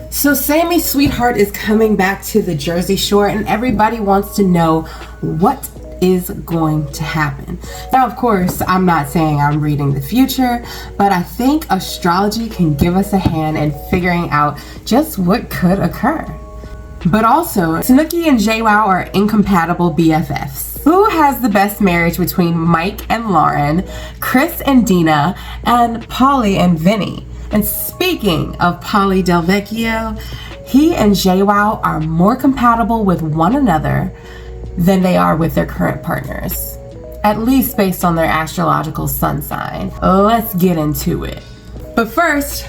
So Sammi Sweetheart is coming back to the Jersey Shore, and everybody wants to know what is going to happen. Now, of course, I'm not saying I'm reading the future, but I think astrology can give us a hand in figuring out just what could occur. But also, Nikki and Jwoww are incompatible BFFs. Who has the best marriage between Mike and Lauren, Chris and Deena, and Pauly and Vinny? And speaking of Pauly Del Vecchio, he and Jwoww are more compatible with one another than they are with their current partners, at least based on their astrological sun sign. Let's get into it. But first,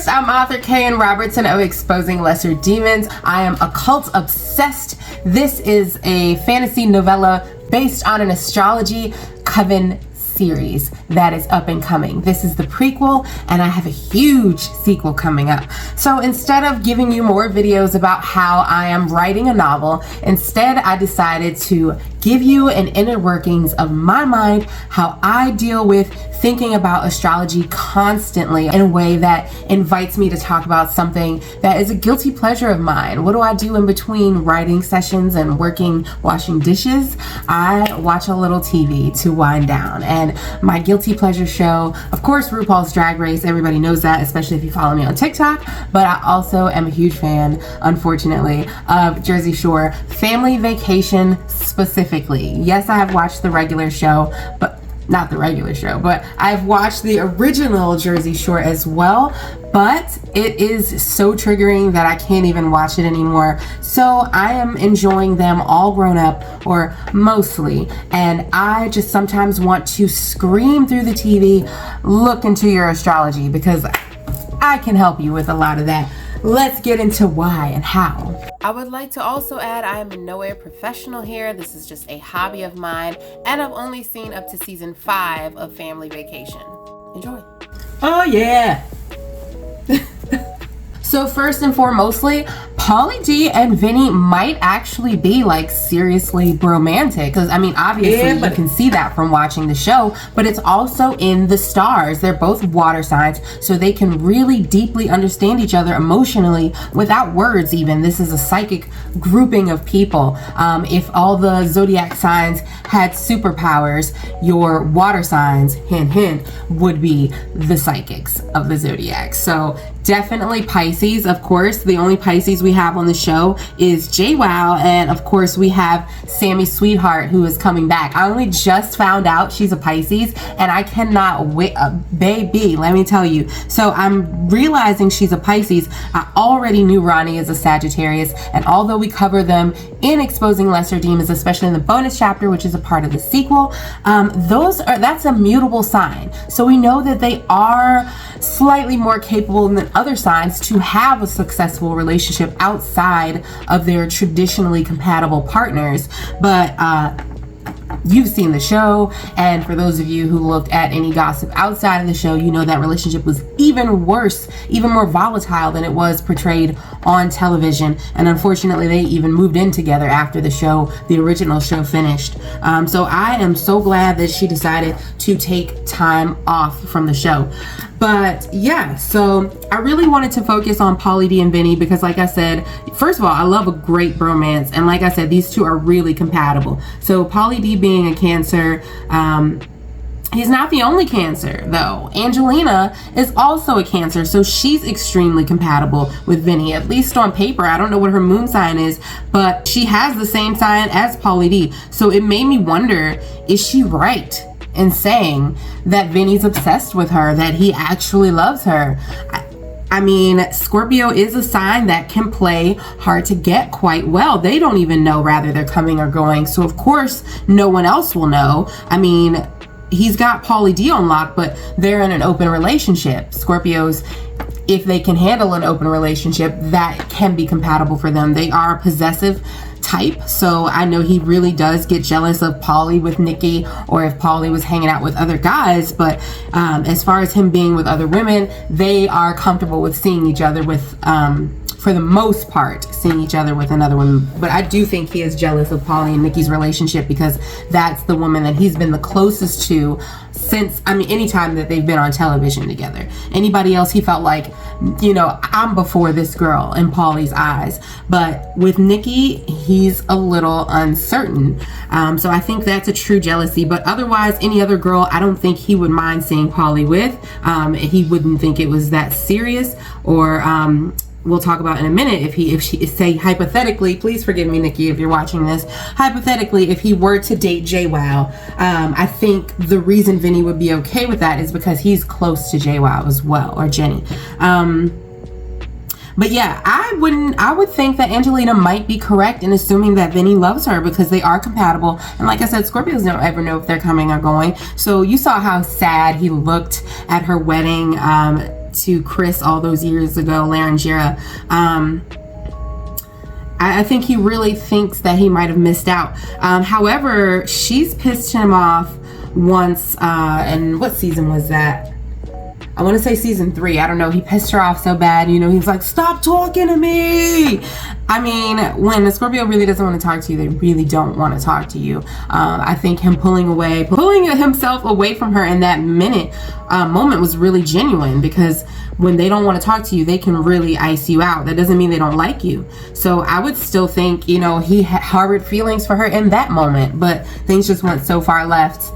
I'm author Kay Robertson of Exposing Lesser Demons. I am occult obsessed. This is a fantasy novella based on an astrology coven series that is up and coming. This is the prequel, and I have a huge sequel coming up. So instead of giving you more videos about how I am writing a novel, instead I decided to give you an inner workings of my mind, how I deal with thinking about astrology constantly in a way that invites me to talk about something that is a guilty pleasure of mine. What do I do in between writing sessions and washing dishes? I watch a little TV to wind down. And my guilty pleasure show, of course, RuPaul's Drag Race. Everybody knows that, especially if you follow me on TikTok. But I also am a huge fan, unfortunately, of Jersey Shore Family Vacation specifically. Yes, I have watched the regular show, but not the regular show, but I've watched the original Jersey Shore as well, but it is so triggering that I can't even watch it anymore. So I am enjoying them all grown up, or mostly, and I just sometimes want to scream through the TV, look into your astrology, because I can help you with a lot of that. Let's get into why and how. I would like to also add, I am in no way a professional here. This is just a hobby of mine, and I've only seen up to season 5 of Family Vacation. Enjoy. Oh yeah. So first and foremostly, Pauly D and Vinny might actually be like seriously bromantic, because I mean obviously you can see that from watching the show, but it's also in the stars. They're both water signs, so they can really deeply understand each other emotionally without words even. This is a psychic grouping of people. If all the zodiac signs had superpowers, your water signs, hint hint, would be the psychics of the zodiac. So definitely Pisces, of course. The only Pisces we have on the show is Jwoww, and of course we have Sammi Sweetheart, who is coming back. I only just found out she's a Pisces, and I cannot wait, baby, let me tell you. So I'm realizing she's a Pisces. I already knew Ronnie is a Sagittarius, and although we cover them in Exposing Lesser Demons, especially in the bonus chapter, which is a part of the sequel, that's a mutable sign. So we know that they are slightly more capable than other signs to have a successful relationship outside of their traditionally compatible partners. But you've seen the show, and for those of you who looked at any gossip outside of the show, you know that relationship was even worse, even more volatile than it was portrayed on television. And unfortunately, they even moved in together after the original show finished. So I am so glad that she decided to take time off from the show. But yeah, so I really wanted to focus on Pauly D and Vinny because, like I said, first of all, I love a great bromance, and like I said, these two are really compatible. So Pauly D being a Cancer, he's not the only Cancer though. Angelina is also a Cancer, so she's extremely compatible with Vinny, at least on paper. I don't know what her moon sign is, but she has the same sign as Pauly D. So it made me wonder, is she right in saying that Vinny's obsessed with her, that he actually loves her? I mean, Scorpio is a sign that can play hard to get quite well. They don't even know rather they're coming or going, so of course no one else will know. I mean, he's got Pauly D on lock, but they're in an open relationship. Scorpios, if they can handle an open relationship, that can be compatible for them. They are a possessive type, so I know he really does get jealous of Pauly with Nikki, or if Pauly was hanging out with other guys. But as far as him being with other women, they are comfortable with seeing each other with for the most part, seeing each other with another woman. But I do think he is jealous of Pauly and Nikki's relationship, because that's the woman that he's been the closest to since, I mean, anytime that they've been on television together. Anybody else, he felt like, you know, I'm before this girl in Pauly's eyes. But with Nikki, he's a little uncertain. So I think that's a true jealousy. But otherwise, any other girl, I don't think he would mind seeing Pauly with. He wouldn't think it was that serious. Or we'll talk about in a minute, if she say hypothetically, please forgive me, Nikki, if you're watching this, hypothetically, if he were to date JWoww, I think the reason Vinny would be okay with that is because he's close to JWoww as well, or Jenny. But yeah, I would think that Angelina might be correct in assuming that Vinny loves her, because they are compatible. And like I said, Scorpios don't ever know if they're coming or going. So you saw how sad he looked at her wedding to Chris all those years ago, Laryngira. I think he really thinks that he might have missed out. However, she's pissed him off once, and what season was that? I want to say season 3. I don't know. He pissed her off so bad. You know, he's like, stop talking to me. I mean, when a Scorpio really doesn't want to talk to you, they really don't want to talk to you. I think him pulling himself away from her in that moment was really genuine, because when they don't want to talk to you, they can really ice you out. That doesn't mean they don't like you. So I would still think, you know, he harbored feelings for her in that moment, but things just went so far left.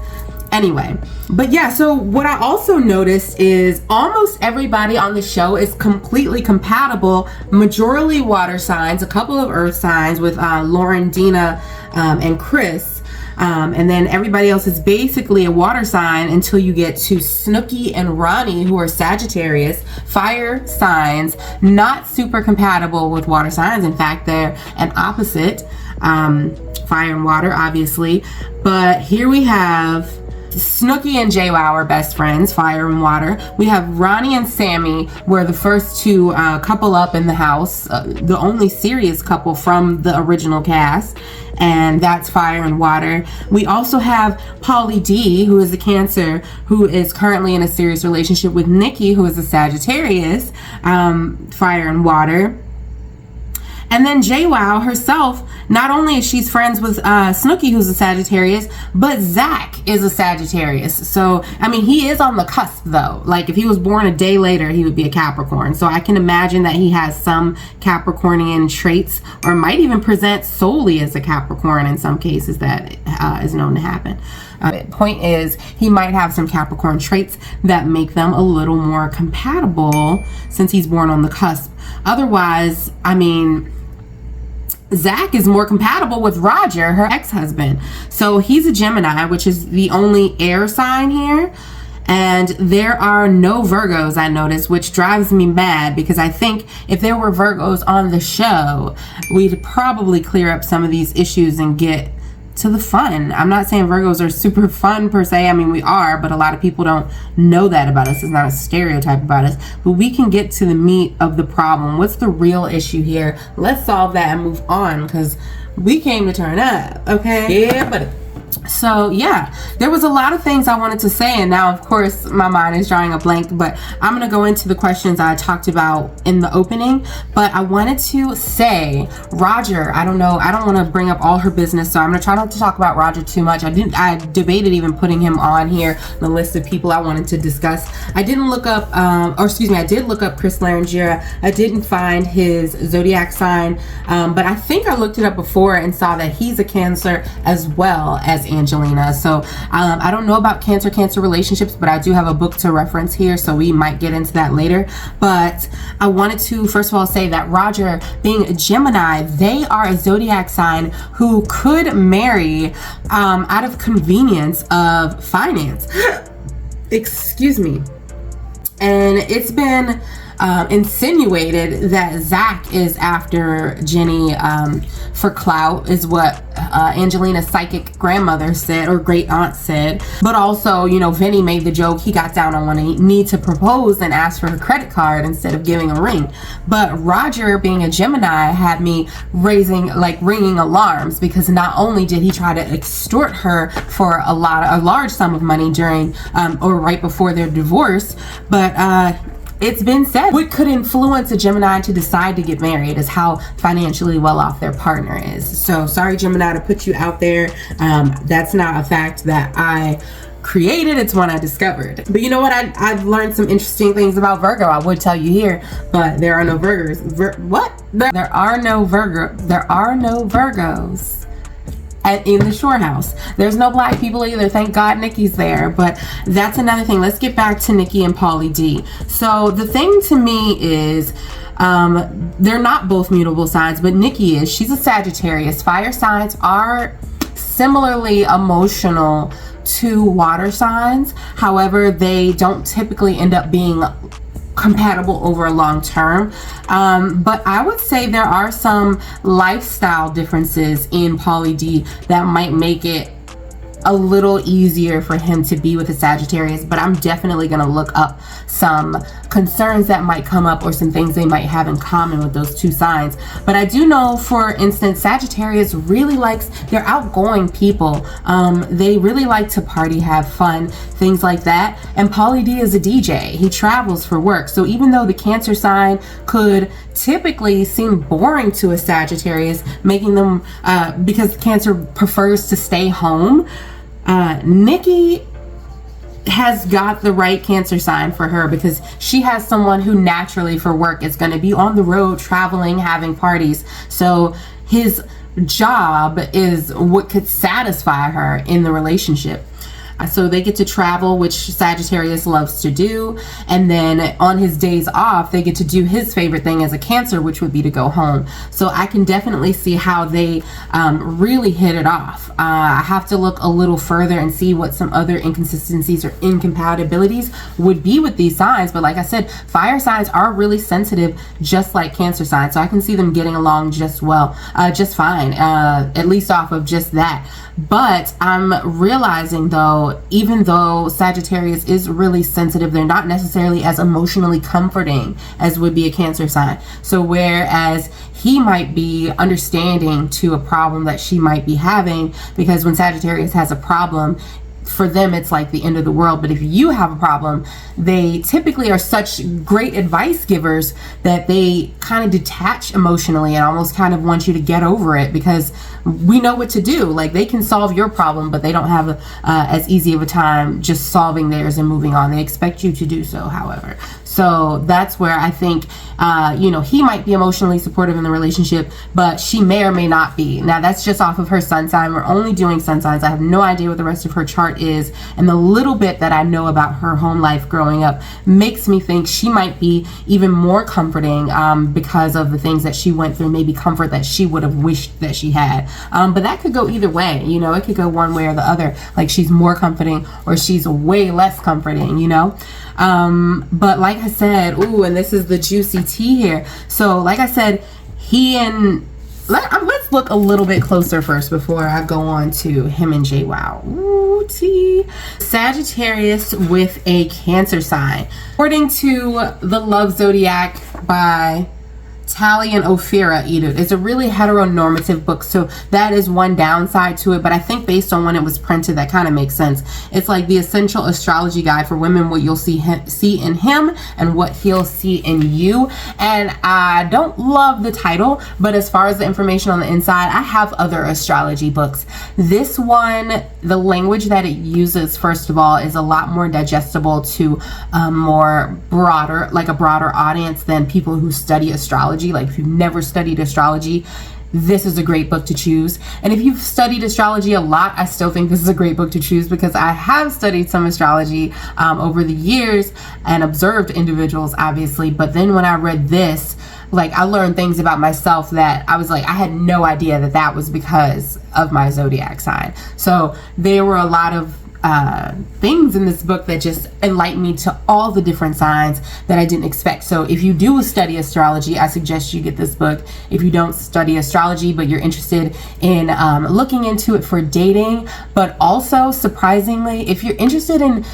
Anyway, but yeah, so what I also noticed is almost everybody on the show is completely compatible. Majority water signs, a couple of earth signs with Lauren, Deena, and Chris. And then everybody else is basically a water sign until you get to Snooki and Ronnie, who are Sagittarius, fire signs, not super compatible with water signs. In fact, they're an opposite, fire and water, obviously. But here we have Snooki and JWoww are best friends, fire and water. We have Ronnie and Sammi were the first to couple up in the house, the only serious couple from the original cast, and that's fire and water. We also have Pauly D, who is a Cancer, who is currently in a serious relationship with Nikki, who is a Sagittarius, fire and water. And then JWoww herself, not only is she friends with Snooki, who's a Sagittarius, but Zack is a Sagittarius. So, I mean, he is on the cusp, though. Like, if he was born a day later, he would be a Capricorn. So I can imagine that he has some Capricornian traits, or might even present solely as a Capricorn in some cases. That is known to happen. Point is, he might have some Capricorn traits that make them a little more compatible since he's born on the cusp. Otherwise, I mean, Zack is more compatible with Roger, her ex-husband. So he's a Gemini, which is the only air sign here. And there are no Virgos, I noticed, which drives me mad, because I think if there were Virgos on the show, we'd probably clear up some of these issues and get to the fun. I'm not saying Virgos are super fun per se. I mean, we are, but a lot of people don't know that about us. It's not a stereotype about us. But we can get to the meat of the problem. What's the real issue here? Let's solve that and move on, because we came to turn up, okay? Yeah, buddy. So yeah, there was a lot of things I wanted to say, and now of course my mind is drawing a blank, but I'm gonna go into the questions I talked about in the opening. But I wanted to say Roger, I don't want to bring up all her business, so I'm gonna try not to talk about Roger too much. I debated even putting him on here, the list of people I wanted to discuss. I didn't look up I did look up Chris Laryngira. I didn't find his zodiac sign, but I think I looked it up before and saw that he's a Cancer as well as Angelina. So I don't know about Cancer relationships, but I do have a book to reference here, so we might get into that later. But I wanted to first of all say that Roger, being a Gemini, they are a zodiac sign who could marry out of convenience of finance. Excuse me. And it's been insinuated that Zack is after Jenny for clout, is what Angelina's psychic grandmother said, or great aunt said. But also, you know, Vinny made the joke, he got down on one knee to propose and asked for her credit card instead of giving a ring. But Roger, being a Gemini, had me ringing alarms, because not only did he try to extort her for a large sum of money during or right before their divorce, but it's been said what could influence a Gemini to decide to get married is how financially well off their partner is. So sorry, Gemini, to put you out there. That's not a fact that I created, it's one I discovered. But you know what, I've learned some interesting things about Virgo. I would tell you here, but there are no Virgos. There are no Virgos in the Shore house. There's no black people either. Thank God Nikki's there. But that's another thing. Let's get back to Nikki and Pauly D. So the thing to me is, they're not both mutable signs, but Nikki is. She's a Sagittarius. Fire signs are similarly emotional to water signs. However, they don't typically end up being compatible over a long term. But I would say there are some lifestyle differences in Pauly D that might make it a little easier for him to be with a Sagittarius, but I'm definitely going to look up some concerns that might come up or some things they might have in common with those two signs. But I do know, for instance, Sagittarius really likes, they're outgoing people. They really like to party, have fun, things like that. And Pauly D is a DJ. He travels for work. So even though the Cancer sign could typically seem boring to a Sagittarius, making them, because Cancer prefers to stay home, Nikki has got the right Cancer sign for her, because she has someone who naturally for work is going to be on the road, traveling, having parties. So his job is what could satisfy her in the relationship. So they get to travel, which Sagittarius loves to do. And then on his days off, they get to do his favorite thing as a Cancer, which would be to go home. So I can definitely see how they really hit it off. I have to look a little further and see what some other inconsistencies or incompatibilities would be with these signs. But like I said, fire signs are really sensitive, just like Cancer signs. So I can see them getting along just fine, at least off of just that. But I'm realizing, though, even though Sagittarius is really sensitive, they're not necessarily as emotionally comforting as would be a Cancer sign. So whereas he might be understanding to a problem that she might be having, because when Sagittarius has a problem, for them it's like the end of the world. But if you have a problem, they typically are such great advice givers that they kind of detach emotionally and almost kind of want you to get over it, because we know what to do. Like, they can solve your problem, but they don't have as easy of a time just solving theirs and moving on. They expect you to do so, however. So that's where I think, he might be emotionally supportive in the relationship, but she may or may not be. Now, that's just off of her sun sign. We're only doing sun signs. I have no idea what the rest of her chart is. And the little bit that I know about her home life growing up makes me think she might be even more comforting because of the things that she went through, maybe comfort that she would have wished that she had. But that could go either way. It could go one way or the other. Like, she's more comforting or she's way less comforting, But like I said, and this is the juicy tea here. So like I said, let's look a little bit closer first before I go on to him and Jwoww. Ooh, tea. Sagittarius with a Cancer sign. According to the Love Zodiac by Tally and Ophira Edith, it's a really heteronormative book, so that is one downside to it, but I think based on when it was printed, that kind of makes sense. It's like the essential astrology guide for women, what you'll see in him and what he'll see in you. And I don't love the title, but as far as the information on the inside, I have other astrology books. This one, the language that it uses, first of all, is a lot more digestible to a broader audience than people who study astrology. Like, if you've never studied astrology, this is a great book to choose. And if you've studied astrology a lot, I still think this is a great book to choose, because I have studied some astrology over the years and observed individuals, obviously. But then when I read this, I learned things about myself that I was like, I had no idea that was because of my zodiac sign. So there were a lot of things in this book that just enlightened me to all the different signs that I didn't expect. So if you do study astrology, I suggest you get this book. If you don't study astrology, but you're interested in looking into it for dating, but also, surprisingly, if you're interested in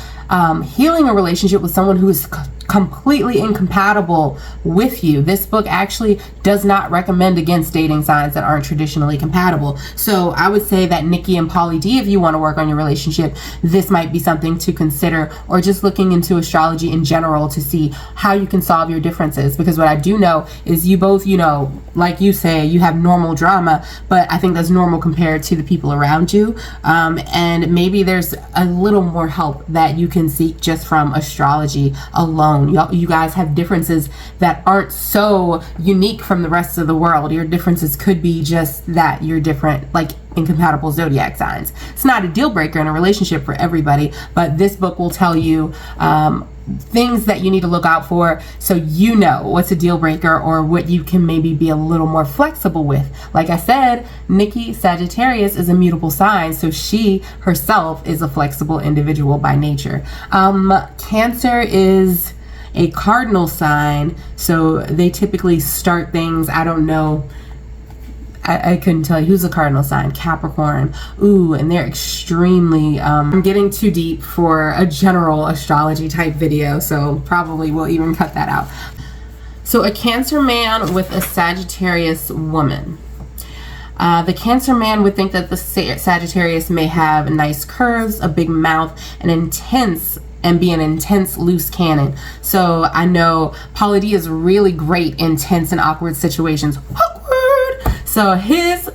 healing a relationship with someone who is completely incompatible with you. This book actually does not recommend against dating signs that aren't traditionally compatible. So I would say that Nikki and Pauly D, if you want to work on your relationship, this might be something to consider, or just looking into astrology in general to see how you can solve your differences. Because what I do know is you both, you know, like you say, you have normal drama, but I think that's normal compared to the people around you. And maybe there's a little more help that you can seek just from astrology alone. You guys have differences that aren't so unique from the rest of the world. Your differences could be just that you're different, like incompatible zodiac signs. It's not a deal breaker in a relationship for everybody, but this book will tell you things that you need to look out for, so you know what's a deal breaker or what you can maybe be a little more flexible with. Like I said, Nikki, Sagittarius, is a mutable sign, so she herself is a flexible individual by nature. Cancer is a cardinal sign, so they typically start things, I don't know, I couldn't tell you who's a cardinal sign. Capricorn. Ooh, and they're extremely, I'm getting too deep for a general astrology type video, so probably we'll even cut that out. So a Cancer man with a Sagittarius woman. The Cancer man would think that the Sagittarius may have nice curves, a big mouth, and be an intense loose cannon. So I know Pauly D is really great in tense and awkward situations. So his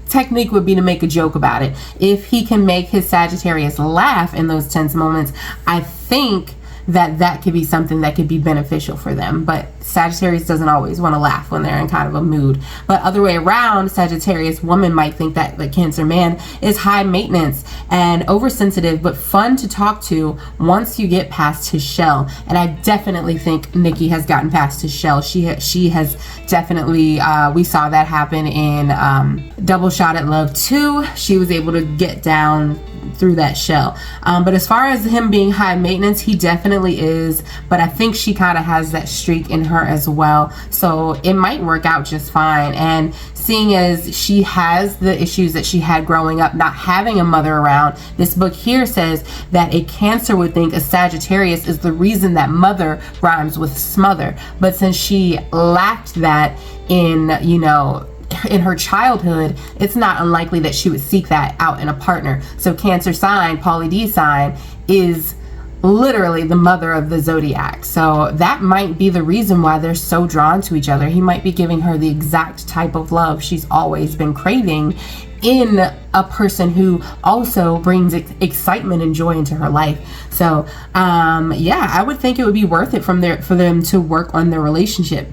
technique would be to make a joke about it. If he can make his Sagittarius laugh in those tense moments, I think that could be something that could be beneficial for them. But Sagittarius doesn't always want to laugh when they're in kind of a mood. But other way around, Sagittarius woman might think that the Cancer man is high maintenance and oversensitive, but fun to talk to once you get past his shell. And I definitely think Nikki has gotten past his shell. She has definitely, we saw that happen in Double Shot at Love 2. She was able to get down through that shell. But as far as him being high maintenance, he definitely is, but I think she kind of has that streak in her as well, so it might work out just fine. And seeing as she has the issues that she had growing up, not having a mother around, this book here says that a Cancer would think a Sagittarius is the reason that mother rhymes with smother. But since she lacked that in, you know, in her childhood, it's not unlikely that she would seek that out in a partner. So Cancer sign, Pauly D sign, is literally the mother of the zodiac. So that might be the reason why they're so drawn to each other. He might be giving her the exact type of love she's always been craving in a person who also brings excitement and joy into her life. So yeah, I would think it would be worth it for them to work on their relationship.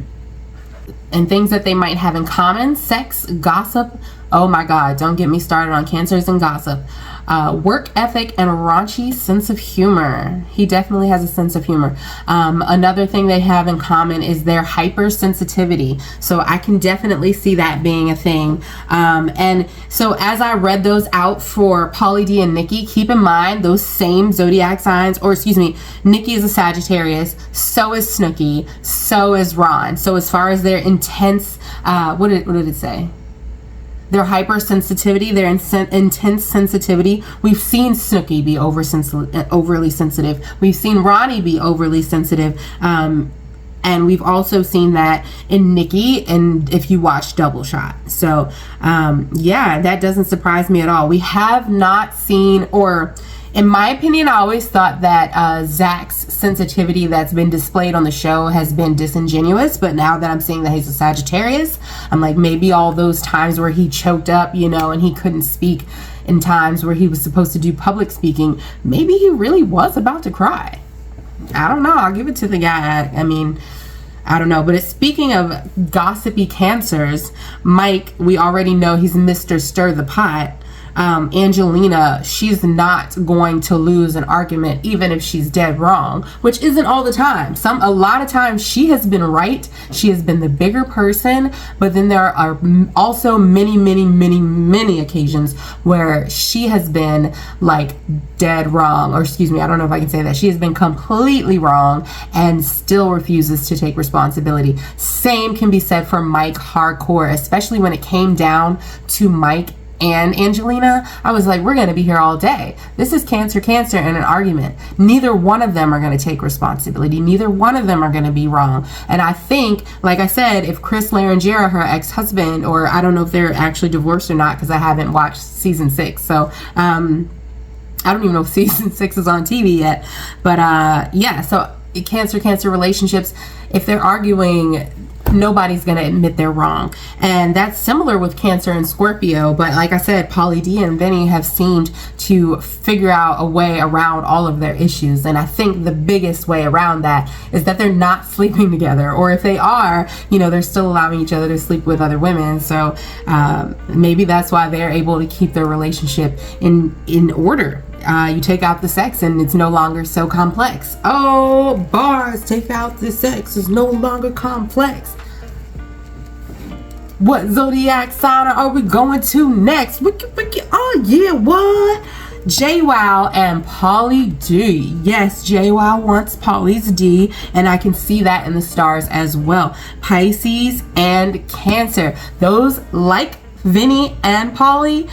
And things that they might have in common: sex, gossip. Oh my God, don't get me started on Cancers and gossip. Work ethic and raunchy sense of humor. He definitely has a sense of humor. Another thing they have in common is their hypersensitivity. So I can definitely see that being a thing. And so as I read those out for Pauly D and Nikki, keep in mind those same zodiac signs, or excuse me, Nikki is a Sagittarius, so is Snooki, so is Ron. So as far as their intense, what did it say? Their hypersensitivity, their intense sensitivity. We've seen Snooki be overly sensitive. We've seen Ronnie be overly sensitive. And we've also seen that in Nikki, and if you watch Double Shot. So yeah, that doesn't surprise me at all. We have not seen, or in my opinion, I always thought that Zack's sensitivity that's been displayed on the show has been disingenuous, but now that I'm seeing that he's a Sagittarius, I'm like, maybe all those times where he choked up, you know, and he couldn't speak in times where he was supposed to do public speaking, maybe he really was about to cry. I don't know. I'll give it to the guy. I mean, I don't know. But speaking of gossipy Cancers, Mike, we already know he's Mr. Stir the Pot. Angelina, she's not going to lose an argument even if she's dead wrong, which isn't all the time. A lot of times she has been right, she has been the bigger person, but then there are also many occasions where she has been like dead wrong, or excuse me, I don't know if I can say that. She has been completely wrong and still refuses to take responsibility. Same can be said for Mike hardcore, especially when it came down to Mike and Angelina, I was like, we're going to be here all day. This is Cancer and an argument. Neither one of them are going to take responsibility. Neither one of them are going to be wrong. And I think, like I said, if Chris Larangera, her ex-husband, or I don't know if they're actually divorced or not, because I haven't watched season 6. So, I don't even know if season 6 is on TV yet. But, yeah, so Cancer relationships, if they're arguing, nobody's going to admit they're wrong. And that's similar with Cancer and Scorpio. But like I said, Pauly D and Vinny have seemed to figure out a way around all of their issues. And I think the biggest way around that is that they're not sleeping together. Or if they are, you know, they're still allowing each other to sleep with other women. So maybe that's why they're able to keep their relationship in order. You take out the sex and it's no longer so complex. Oh, bars, take out the sex, it's no longer complex. What zodiac sign are we going to next? Oh yeah, what? Jwoww and Pauly D. Yes, Jwoww wants Pauly's D, and I can see that in the stars as well. Pisces and Cancer. Those, like Vinny and Pauly,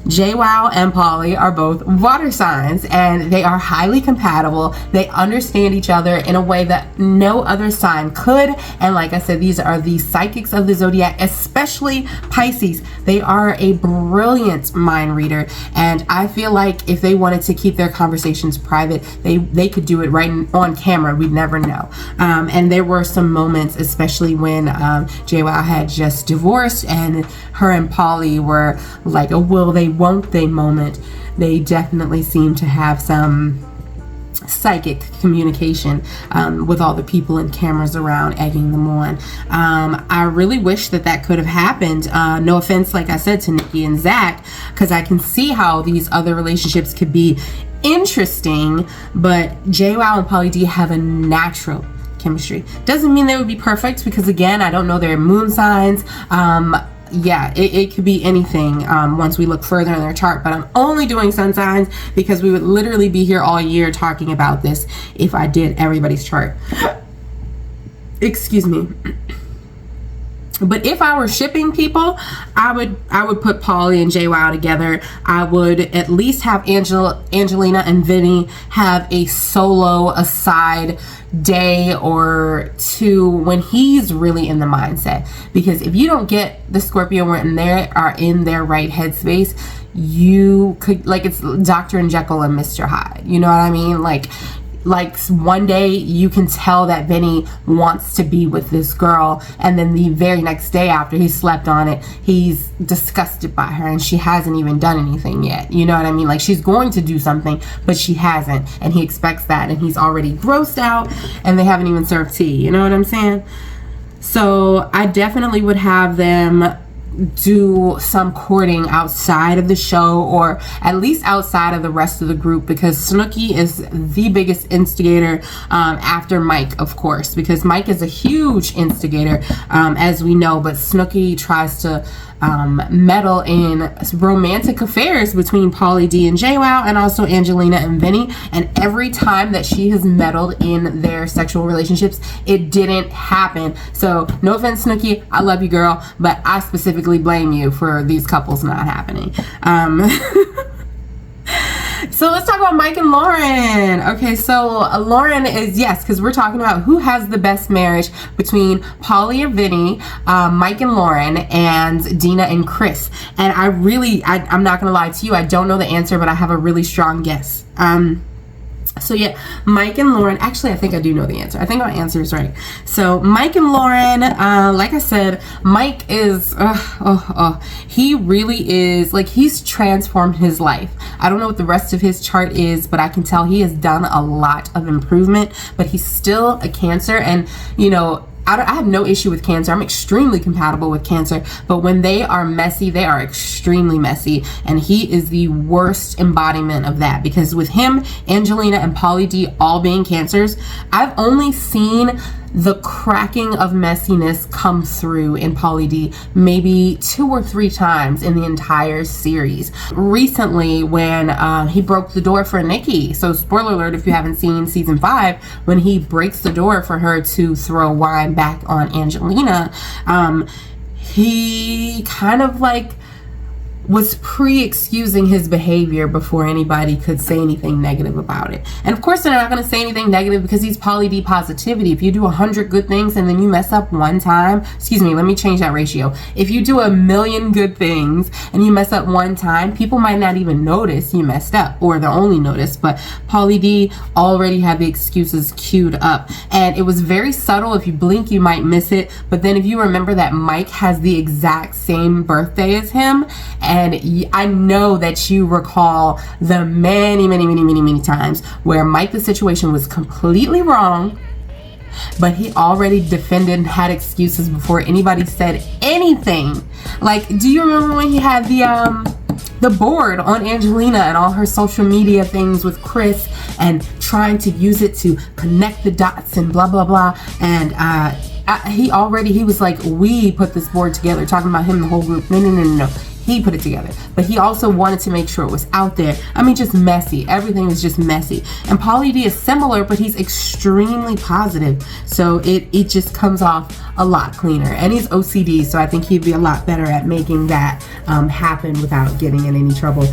Jwoww and Pauly are both water signs, and they are highly compatible. They understand each other in a way that no other sign could. And like I said, these are the psychics of the zodiac, especially Pisces. They are a brilliant mind reader, and I feel like if they wanted to keep their conversations private, they could do it right on camera. We'd never know. And there were some moments, especially when Jwoww had just divorced, and her and Pauly were like a will they won't they moment. They definitely seem to have some psychic communication with all the people and cameras around, egging them on. I really wish that could have happened. No offense, like I said, to Nikki and Zack, because I can see how these other relationships could be interesting, but Jwoww and Pauly D have a natural chemistry. Doesn't mean they would be perfect, because again, I don't know their moon signs. Yeah, it could be anything once we look further in their chart, but I'm only doing sun signs because we would literally be here all year talking about this if I did everybody's chart. Excuse me. But if I were shipping people, I would put Pauly and Jwoww together. I would at least have Angelina and Vinny have a solo aside day or two when he's really in the mindset. Because if you don't get the Scorpio when they are in their right headspace, you could, like, it's Dr. and Jekyll and Mr. Hyde. You know what I mean? Like one day you can tell that Vinny wants to be with this girl, and then the very next day after he slept on it, he's disgusted by her and she hasn't even done anything yet. You know what I mean? Like, she's going to do something, but she hasn't, and he expects that, and he's already grossed out, and they haven't even served tea. You know what I'm saying? So I definitely would have them do some courting outside of the show, or at least outside of the rest of the group, because Snooki is the biggest instigator after Mike, of course, because Mike is a huge instigator, as we know, but Snooki tries to meddle in romantic affairs between Pauly D and Jwoww, and also Angelina and Vinny, and every time that she has meddled in their sexual relationships, it didn't happen. So no offense, Snooki, I love you, girl, but I specifically blame you for these couples not happening. So let's talk about Mike and Lauren. Okay, so Lauren is, yes, because we're talking about who has the best marriage between Pauly and Vinny, Mike and Lauren, and Deena and Chris. And I'm not going to lie to you, I don't know the answer, but I have a really strong guess. So yeah, Mike and Lauren, actually I think I do know the answer. I think my answer is right. So Mike and Lauren, like I said, Mike is, he really is, like, he's transformed his life. I don't know what the rest of his chart is, but I can tell he has done a lot of improvement, but he's still a Cancer, and you know, I have no issue with Cancer. I'm extremely compatible with Cancer, but when they are messy, they are extremely messy, and he is the worst embodiment of that, because with him, Angelina, and Pauly D all being Cancers, I've only seen the cracking of messiness come through in Pauly D maybe 2 or 3 times in the entire series. Recently, when he broke the door for Nikki, so spoiler alert if you haven't seen season 5, when he breaks the door for her to throw wine back on Angelina, he kind of like was pre-excusing his behavior before anybody could say anything negative about it. And of course they're not going to say anything negative because he's Pauly D positivity. If you do 100 good things and then you mess up one time, excuse me, let me change that ratio. If you do 1,000,000 good things and you mess up one time, people might not even notice you messed up, or they'll only notice. But Pauly D already had the excuses queued up, and it was very subtle. If you blink, you might miss it. But then if you remember that Mike has the exact same birthday as him, and I know that you recall the many times where Mike, the situation was completely wrong, but he already defended and had excuses before anybody said anything. Like, do you remember when he had the board on Angelina and all her social media things with Chris, and trying to use it to connect the dots and blah blah blah, and he was like, we put this board together, talking about him and the whole group. No, he put it together, but he also wanted to make sure it was out there. I mean, just messy. Everything was just messy. And Pauly D is similar, but he's extremely positive, so it just comes off a lot cleaner. And he's OCD, so I think he'd be a lot better at making that happen without getting in any trouble.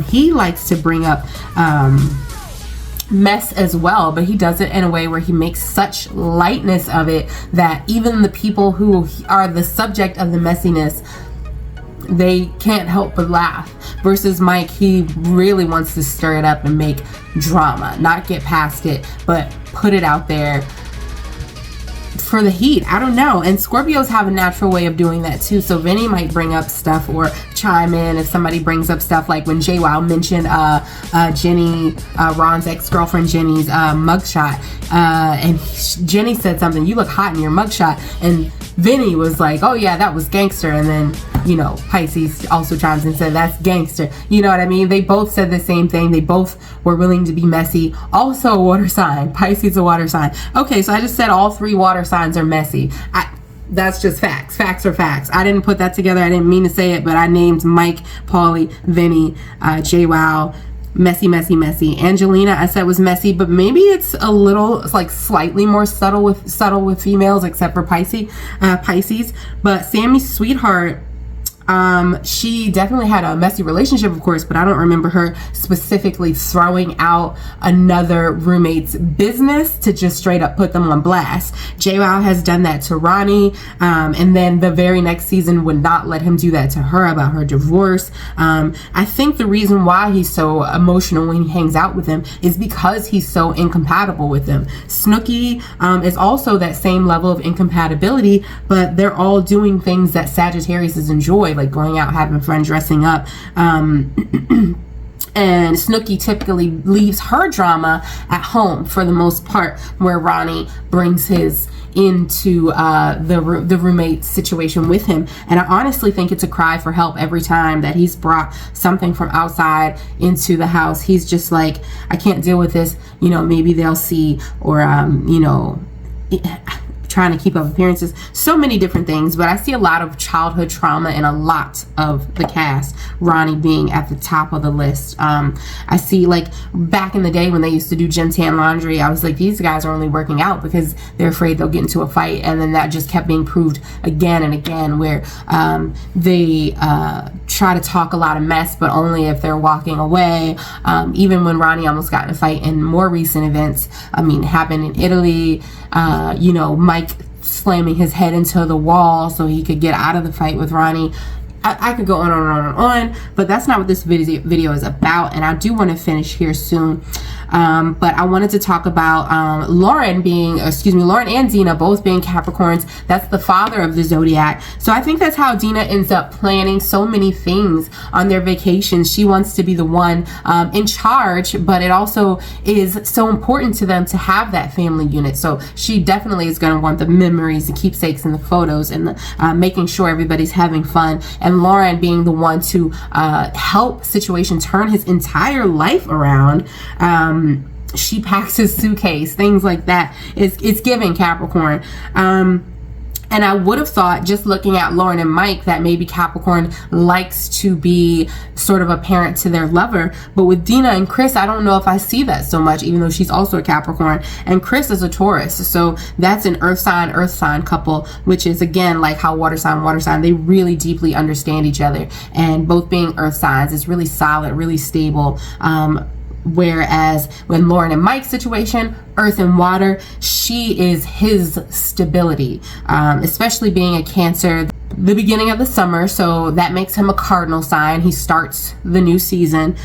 He likes to bring up mess as well, but he does it in a way where he makes such lightness of it that even the people who are the subject of the messiness, they can't help but laugh. Versus Mike, he really wants to stir it up and make drama, not get past it, but put it out there for the heat. I don't know. And Scorpios have a natural way of doing that too. So Vinny might bring up stuff or chime in if somebody brings up stuff, like when Jwoww mentioned Jenny, Ron's ex-girlfriend Jenny's mugshot, and Jenny said something, "You look hot in your mugshot," and Vinny was like, "Oh yeah, that was gangster." And then, you know, Pisces also chimes in and said, "That's gangster." You know what I mean? They both said the same thing. They both were willing to be messy. Also a water sign. Pisces a water sign. Okay, so I just said all 3 water signs are messy. That's just facts. Facts are facts. I didn't put that together. I didn't mean to say it, but I named Mike, Pauly, Vinny, Jwoww, messy. Angelina, I said, was messy, but maybe it's a little, it's like slightly more subtle with females, except for Pisces. But Sammy's sweetheart, she definitely had a messy relationship, of course, but I don't remember her specifically throwing out another roommate's business to just straight up put them on blast. Jwoww has done that to Ronnie, and then the very next season would not let him do that to her about her divorce. I think the reason why he's so emotional when he hangs out with him is because he's so incompatible with them. Snooki is also that same level of incompatibility, but they're all doing things that Sagittarius enjoy, like going out, having fun, dressing up. And Snooki typically leaves her drama at home for the most part, where Ronnie brings his into the roommate situation with him. And I honestly think it's a cry for help every time that he's brought something from outside into the house. He's just like, I can't deal with this, you know, maybe they'll see, or you know, trying to keep up appearances, so many different things. But I see a lot of childhood trauma in a lot of the cast, Ronnie being at the top of the list. I see, like, back in the day when they used to do gym tan laundry, I was like, these guys are only working out because they're afraid they'll get into a fight. And then that just kept being proved again and again, where they try to talk a lot of mess, but only if they're walking away. Even when Ronnie almost got in a fight in more recent events, I mean, it happened in Italy, you know, Mike slamming his head into the wall so he could get out of the fight with Ronnie. I could go on and on and on, but that's not what this video is about, and I do want to finish here soon. But I wanted to talk about Lauren and Deena both being Capricorns. That's the father of the zodiac. So I think that's how Deena ends up planning so many things on their vacations. She wants to be the one in charge, but it also is so important to them to have that family unit. So she definitely is going to want the memories, the keepsakes, and the photos, and the, making sure everybody's having fun. And Lauren being the one to help situation turn his entire life around. She packs his suitcase, things like that. It's giving Capricorn. And I would have thought, just looking at Lauren and Mike, that maybe Capricorn likes to be sort of a parent to their lover. But with Deena and Chris, I don't know if I see that so much, even though she's also a Capricorn. And Chris is a Taurus. So that's an earth sign couple, which is, again, like how water sign, they really deeply understand each other. And both being earth signs is really solid, really stable. Whereas when Lauren and Mike's situation, earth and water, she is his stability, especially being a Cancer, the beginning of the summer. So that makes him a cardinal sign. He starts the new season.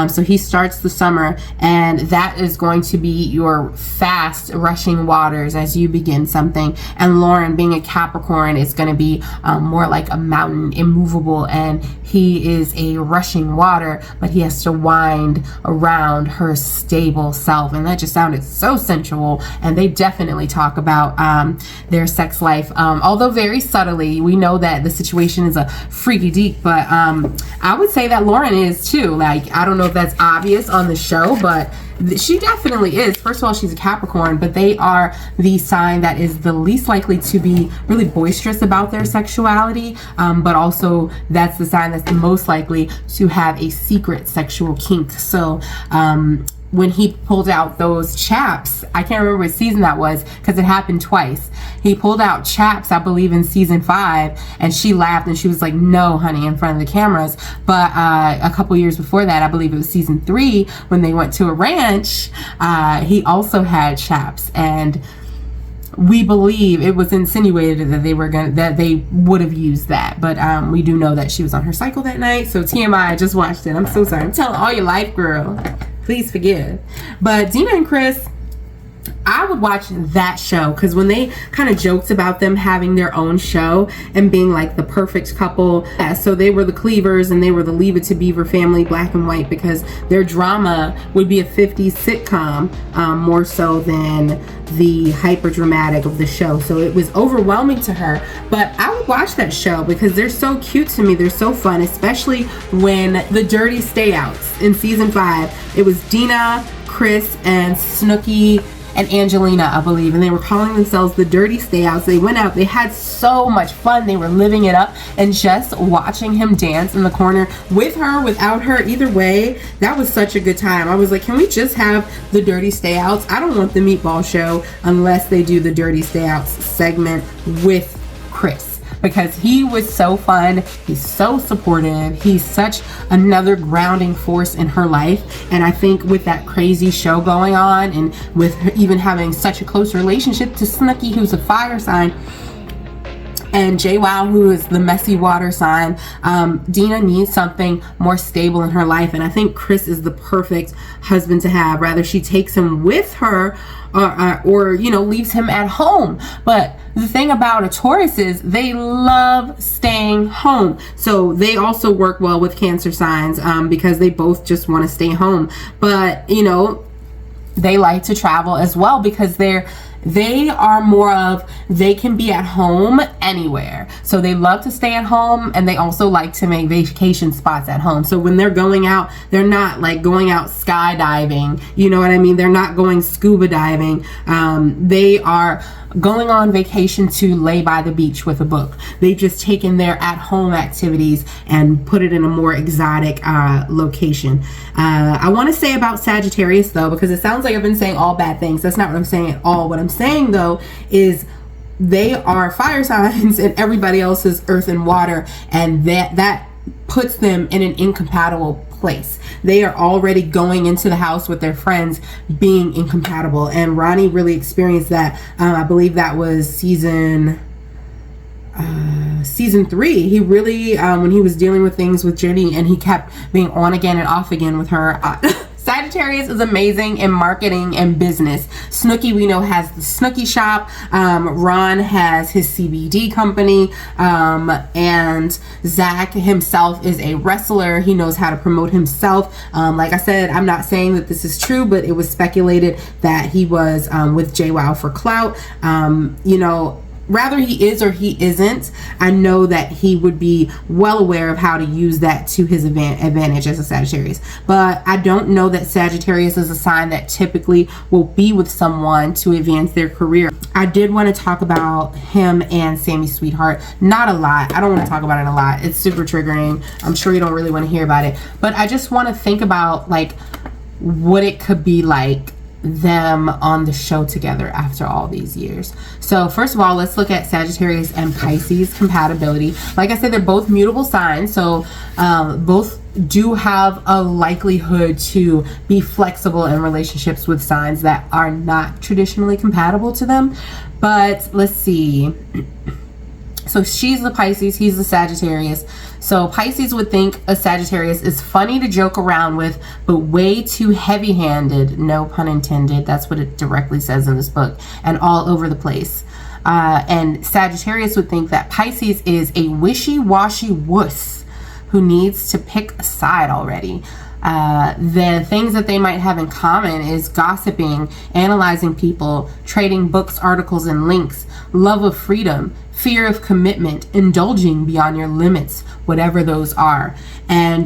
So he starts the summer, and that is going to be your fast rushing waters as you begin something. And Lauren, being a Capricorn, is going to be more like a mountain, immovable, and he is a rushing water, but he has to wind around her stable self. And that just sounded so sensual. And they definitely talk about their sex life, although very subtly. We know that the situation is a freaky deep, but I would say that Lauren is too. Like, I don't know if that's obvious on the show, but she definitely is. First of all, she's a Capricorn, but they are the sign that is the least likely to be really boisterous about their sexuality, but also that's the sign that's the most likely to have a secret sexual kink. So when he pulled out those chaps, I can't remember what season that was because it happened twice. He pulled out chaps, I believe, in season 5, and she laughed and she was like, "No, honey," in front of the cameras. But a couple years before that, I believe it was season 3, when they went to a ranch, he also had chaps, and we believe it was insinuated that they would have used that, but we do know that she was on her cycle that night. So TMI, I just watched it. I'm so sorry. I'm telling all your life, girl. Please forgive. But Deena and Chris, I would watch that show, because when they kind of joked about them having their own show and being like the perfect couple, so they were the Cleavers and they were the Leave It to Beaver family, black and white, because their drama would be a 50s sitcom, more so than the hyper dramatic of the show. So it was overwhelming to her, but I would watch that show because they're so cute to me. They're so fun, especially when the dirty stay-outs in season 5, it was Deena, Chris, and Snooki and Angelina, I believe, and they were calling themselves the Dirty Stayouts. They went out, they had so much fun, they were living it up, and just watching him dance in the corner with her, without her, either way, that was such a good time. I was like, can we just have the Dirty Stayouts? I don't want the meatball show unless they do the Dirty Stayouts segment with Chris, because he was so fun. He's so supportive. He's such another grounding force in her life. And I think with that crazy show going on, and with her even having such a close relationship to Snooki, who's a fire sign, and Jwoww, who is the messy water sign, Deena needs something more stable in her life. And I think Chris is the perfect husband to have. Rather she takes him with her, or you know, leaves him at home. But the thing about a Taurus is they love staying home. So they also work well with Cancer signs, because they both just want to stay home. But you know, they like to travel as well, because they are more of, they can be at home anywhere. So they love to stay at home, and they also like to make vacation spots at home. So when they're going out, they're not like going out skydiving, you know what I mean? They're not going scuba diving. They are going on vacation to lay by the beach with a book. They've just taken their at-home activities and put it in a more exotic location. I want to say about Sagittarius though, because it sounds like I've been saying all bad things. That's not what I'm saying at all. What I'm saying though is they are fire signs and everybody else is earth and water, and that puts them in an incompatible place. They are already going into the house with their friends being incompatible, and Ronnie really experienced that. I believe that was season 3. He really, when he was dealing with things with Jenny, and he kept being on again and off again with her. Sagittarius is amazing in marketing and business. Snooki, we know, has the Snooki shop. Ron has his CBD company. And Zack himself is a wrestler. He knows how to promote himself. Like I said, I'm not saying that this is true, but it was speculated that he was with Jwoww for clout. You know, rather he is or he isn't, I know that he would be well aware of how to use that to his advantage as a Sagittarius. But I don't know that Sagittarius is a sign that typically will be with someone to advance their career. I did want to talk about him and Sammy's sweetheart. Not a lot. I don't want to talk about it a lot. It's super triggering. I'm sure you don't really want to hear about it. But I just want to think about like what it could be like them on the show together after all these years. So first of all, let's look at Sagittarius and Pisces compatibility. Like I said, they're both mutable signs, so both do have a likelihood to be flexible in relationships with signs that are not traditionally compatible to them. But let's see. So she's the Pisces, he's the Sagittarius. So Pisces would think a Sagittarius is funny to joke around with, but way too heavy-handed, no pun intended, that's what it directly says in this book, and all over the place. And Sagittarius would think that Pisces is a wishy-washy wuss who needs to pick a side already. The things that they might have in common is gossiping, analyzing people, trading books, articles, and links, love of freedom, fear of commitment, indulging beyond your limits, whatever those are. And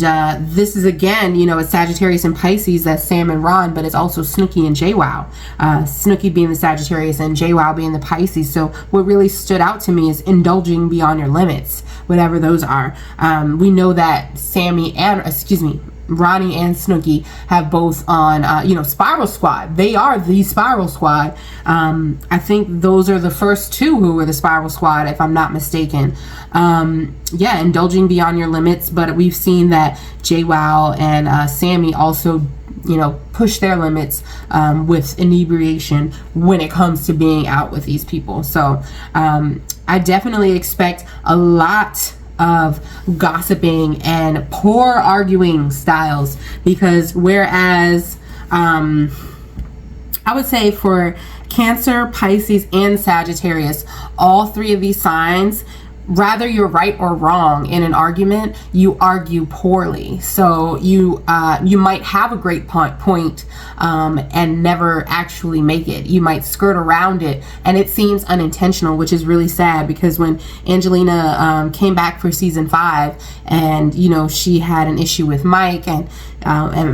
this is, again, you know, it's Sagittarius and Pisces, that's Sam and Ron, but it's also Snooki and Jwoww. Snooki being the Sagittarius and Jwoww being the Pisces. So what really stood out to me is indulging beyond your limits, whatever those are. We know that Ronnie and Snooki have both on, you know, Spiral Squad. They are the Spiral Squad. I think those are the first two who were the Spiral Squad, if I'm not mistaken. Yeah, indulging beyond your limits, but we've seen that Jwoww and Sammi also, you know, push their limits with inebriation when it comes to being out with these people. So I definitely expect a lot of gossiping and poor arguing styles, because whereas I would say for Cancer, Pisces, and Sagittarius, all three of these signs, rather you're right or wrong in an argument, you argue poorly. So you might have a great point and never actually make it. You might skirt around it, and it seems unintentional, which is really sad, because when Angelina came back for season 5, and you know, she had an issue with Mike and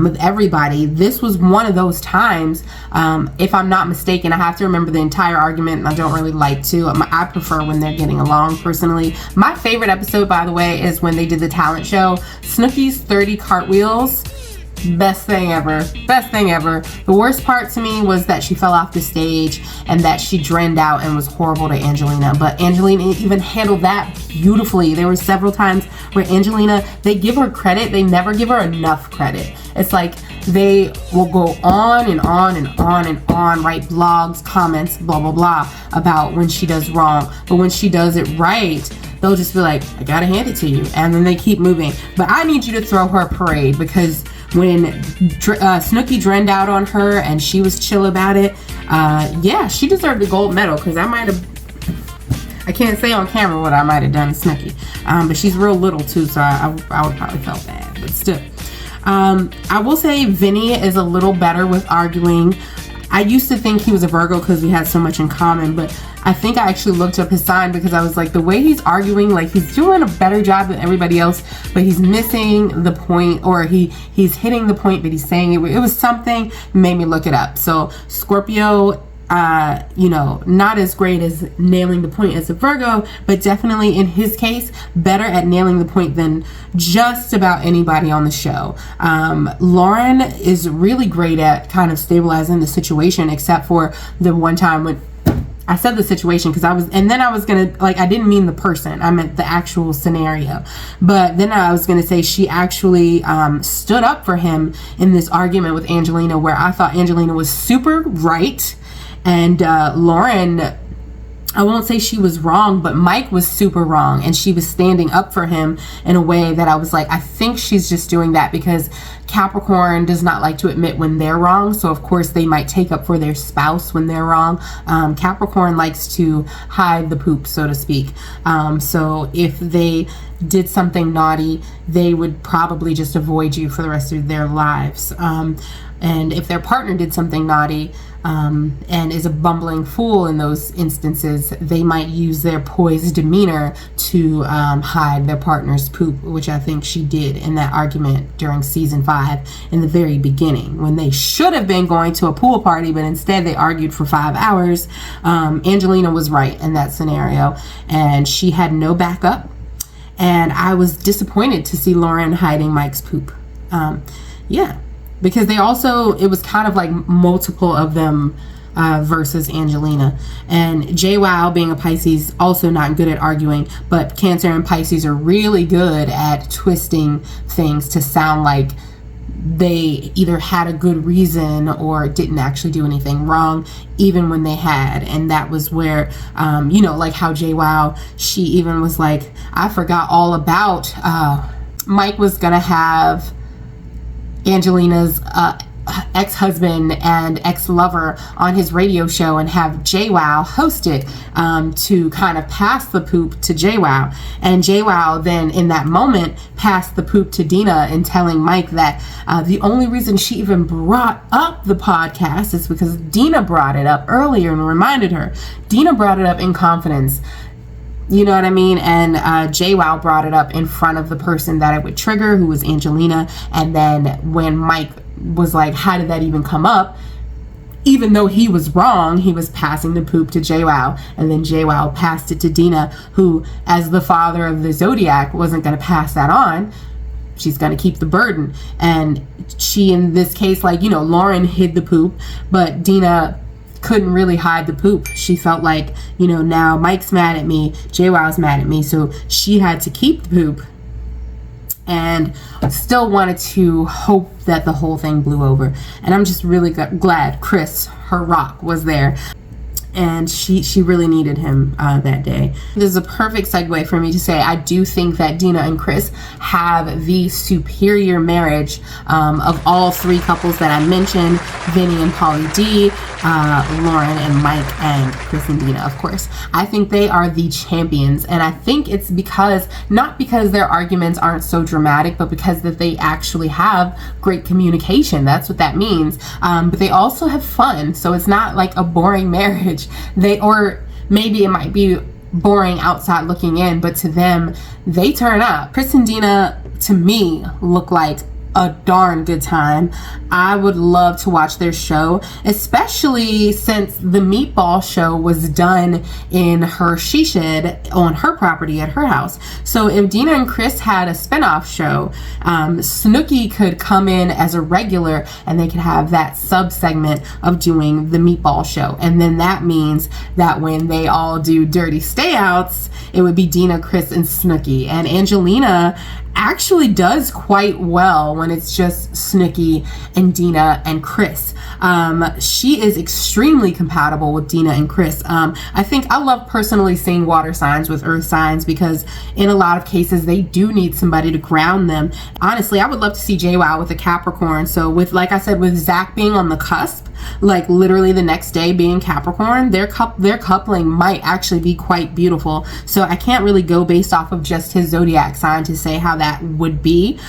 with everybody, this was one of those times, if I'm not mistaken, I have to remember the entire argument, and I don't really like to. I prefer when they're getting along personally. My favorite episode, by the way, is when they did the talent show. Snooki's 30 cartwheels. Best thing ever. Best thing ever. The worst part to me was that she fell off the stage and that she drained out and was horrible to Angelina. But Angelina even handled that beautifully. There were several times where Angelina, they give her credit, they never give her enough credit. It's like they will go on and on and on and on, write blogs, comments, blah, blah, blah, about when she does wrong. But when she does it right, they'll just be like, I gotta hand it to you. And then they keep moving. But I need you to throw her a parade, because when Snooki drained out on her and she was chill about it, yeah, she deserved a gold medal, because I can't say on camera what I might have done to Snooki. But she's real little too, so I would probably felt bad, but still. I will say Vinny is a little better with arguing. I used to think he was a Virgo because we had so much in common, but I think I actually looked up his sign, because I was like, the way he's arguing, like he's doing a better job than everybody else, but he's missing the point, or he's hitting the point, but he's saying it was something, made me look it up. So Scorpio, you know, not as great as nailing the point as a Virgo, but definitely in his case, better at nailing the point than just about anybody on the show. Lauren is really great at kind of stabilizing the situation, except for the one time when I said the situation because I was gonna, like, I didn't mean the person, I meant the actual scenario. But then I was gonna say she actually stood up for him in this argument with Angelina, where I thought Angelina was super right, and Lauren, I won't say she was wrong, but Mike was super wrong, and she was standing up for him in a way that I was like, I think she's just doing that because Capricorn does not like to admit when they're wrong, so of course they might take up for their spouse when they're wrong. Capricorn likes to hide the poop, so to speak. So if they did something naughty, they would probably just avoid you for the rest of their lives. And if their partner did something naughty, and is a bumbling fool in those instances, they might use their poised demeanor to hide their partner's poop, which I think she did in that argument during season 5 in the very beginning, when they should have been going to a pool party, but instead they argued for 5 hours. Angelina was right in that scenario, and she had no backup, and I was disappointed to see Lauren hiding Mike's poop. Because it was kind of like multiple of them versus Angelina. And Jwoww, being a Pisces, also not good at arguing, but Cancer and Pisces are really good at twisting things to sound like they either had a good reason or didn't actually do anything wrong, even when they had. And that was where, like how Jwoww, she even was like, I forgot all about Mike was gonna have Angelina's ex-husband and ex-lover on his radio show and have Jwoww host it to kind of pass the poop to Jwoww. And Jwoww then in that moment passed the poop to Deena in telling Mike that the only reason she even brought up the podcast is because Deena brought it up earlier and reminded her. Deena brought it up in confidence. You know what I mean? And Jwoww brought it up in front of the person that it would trigger, who was Angelina. And then when Mike was like, how did that even come up? Even though he was wrong, he was passing the poop to Jwoww. And then Jwoww passed it to Deena, who, as the father of the Zodiac, wasn't going to pass that on. She's going to keep the burden. And she, in this case, Lauren hid the poop, but Deena couldn't really hide the poop. She felt like, now Mike's mad at me, Jwoww's mad at me, so she had to keep the poop, and still wanted to hope that the whole thing blew over. And I'm just really glad Chris, her rock, was there. And she really needed him that day. This is a perfect segue for me to say I do think that Deena and Chris have the superior marriage of all 3 couples that I mentioned: Vinny and Pauly D, Lauren and Mike, and Chris and Deena, of course. I think they are the champions, and I think it's not because their arguments aren't so dramatic, but because that they actually have great communication. That's what that means. But they also have fun, so it's not like a boring marriage. Or maybe it might be boring outside looking in, but to them, they turn up. Chris and Deena, to me, look like a darn good time. I would love to watch their show, especially since the Meatball show was done in her she shed on her property at her house. So if Deena and Chris had a spinoff show, Snooki could come in as a regular, and they could have that sub segment of doing the Meatball show. And then that means that when they all do dirty stayouts, it would be Deena, Chris, and Snooki. And Angelina actually does quite well when it's just Snooki and Deena and Chris. She is extremely compatible with Deena and Chris. I think I love personally seeing water signs with earth signs, because in a lot of cases they do need somebody to ground them. Honestly, I would love to see Jwoww with a Capricorn. So with, like I said, with Zack being on the cusp, like literally the next day being Capricorn, their coupling might actually be quite beautiful. So I can't really go based off of just his zodiac sign to say how that would be.